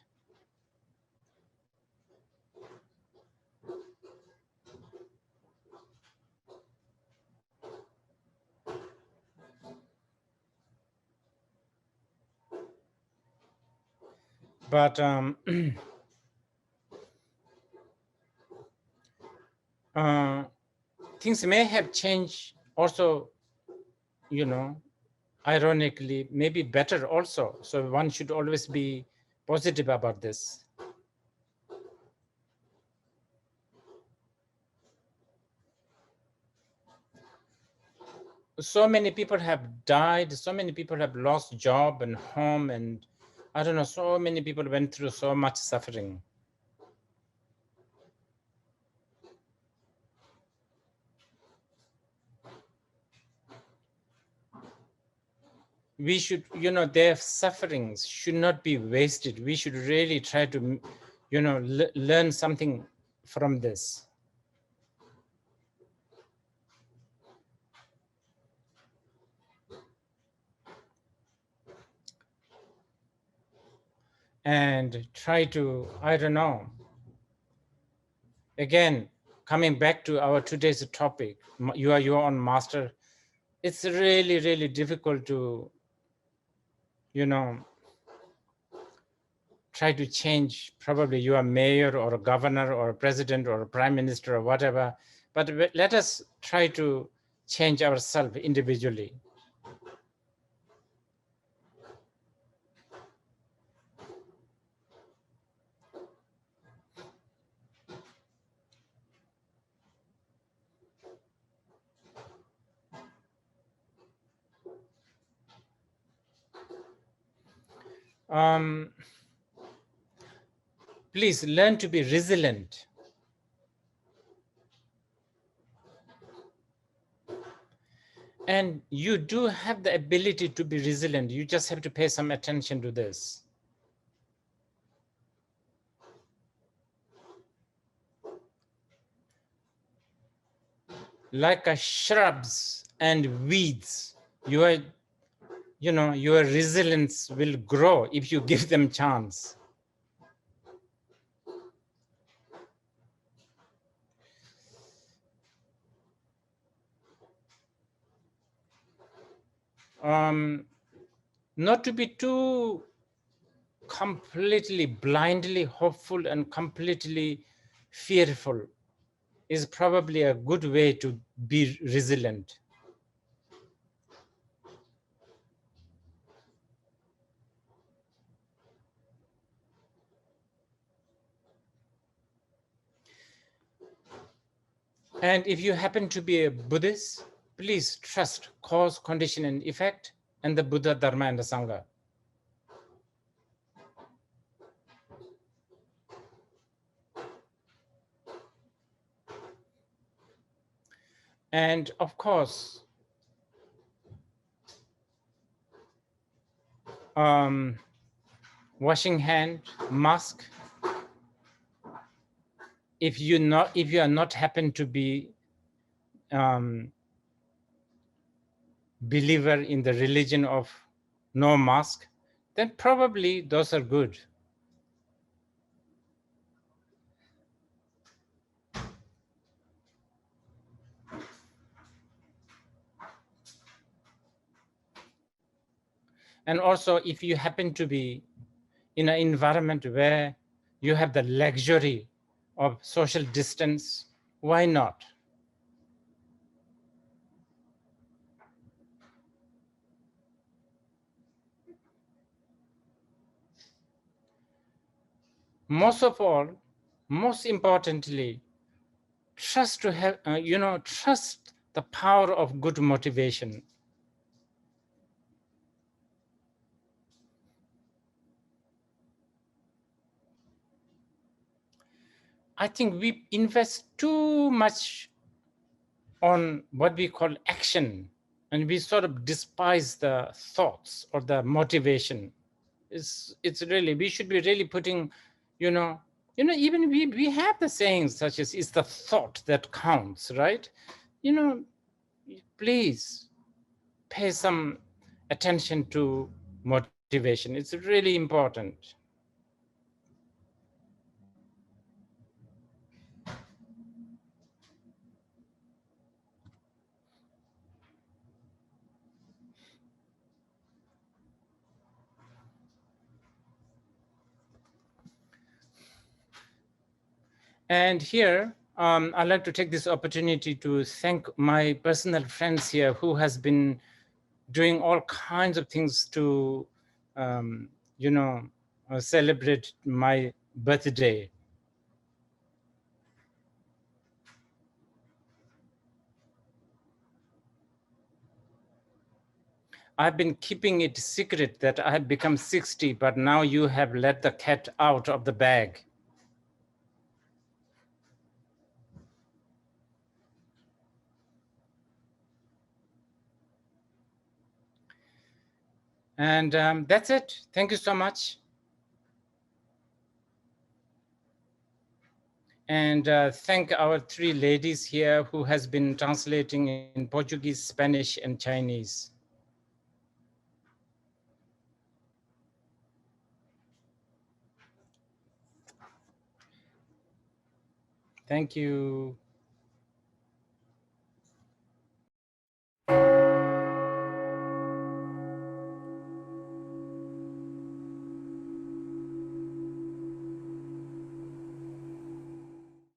But things may have changed also, ironically, maybe better also. So one should always be positive about this. So many people have died, so many people have lost job and home, and I don't know, so many people went through so much suffering. We should, their sufferings should not be wasted. We should really try to, learn something from this. And try to, I don't know, again, coming back to our today's topic, you are your own master. it's really, really difficult to, try to change probably you are mayor or a governor or a president or a prime minister or whatever, but let us try to change ourselves individually. Please learn to be resilient. And you do have the ability to be resilient. You just have to pay some attention to this. Like a shrubs and weeds, your resilience will grow if you give them chance. Not to be too completely blindly hopeful and completely fearful is probably a good way to be resilient. And if you happen to be a Buddhist, please trust cause, condition, and effect, and the Buddha, Dharma, and the Sangha. And of course, washing hand, mask. If you are not happen to be believer in the religion of no mask, then probably those are good. And also, if you happen to be in an environment where you have the luxury of social distance, why not? Most of all, most importantly, trust to have, trust the power of good motivation. I think we invest too much on what we call action, and we sort of despise the thoughts or the motivation. It's really, we should be really putting, even we have the sayings such as, it's the thought that counts, right? Please pay some attention to motivation. It's really important. And here, I'd like to take this opportunity to thank my personal friends here who has been doing all kinds of things to, celebrate my birthday. I've been keeping it secret that I have become 60, but now you have let the cat out of the bag. And that's it. Thank you so much. And thank our three ladies here who has been translating in Portuguese, Spanish, and Chinese. Thank you.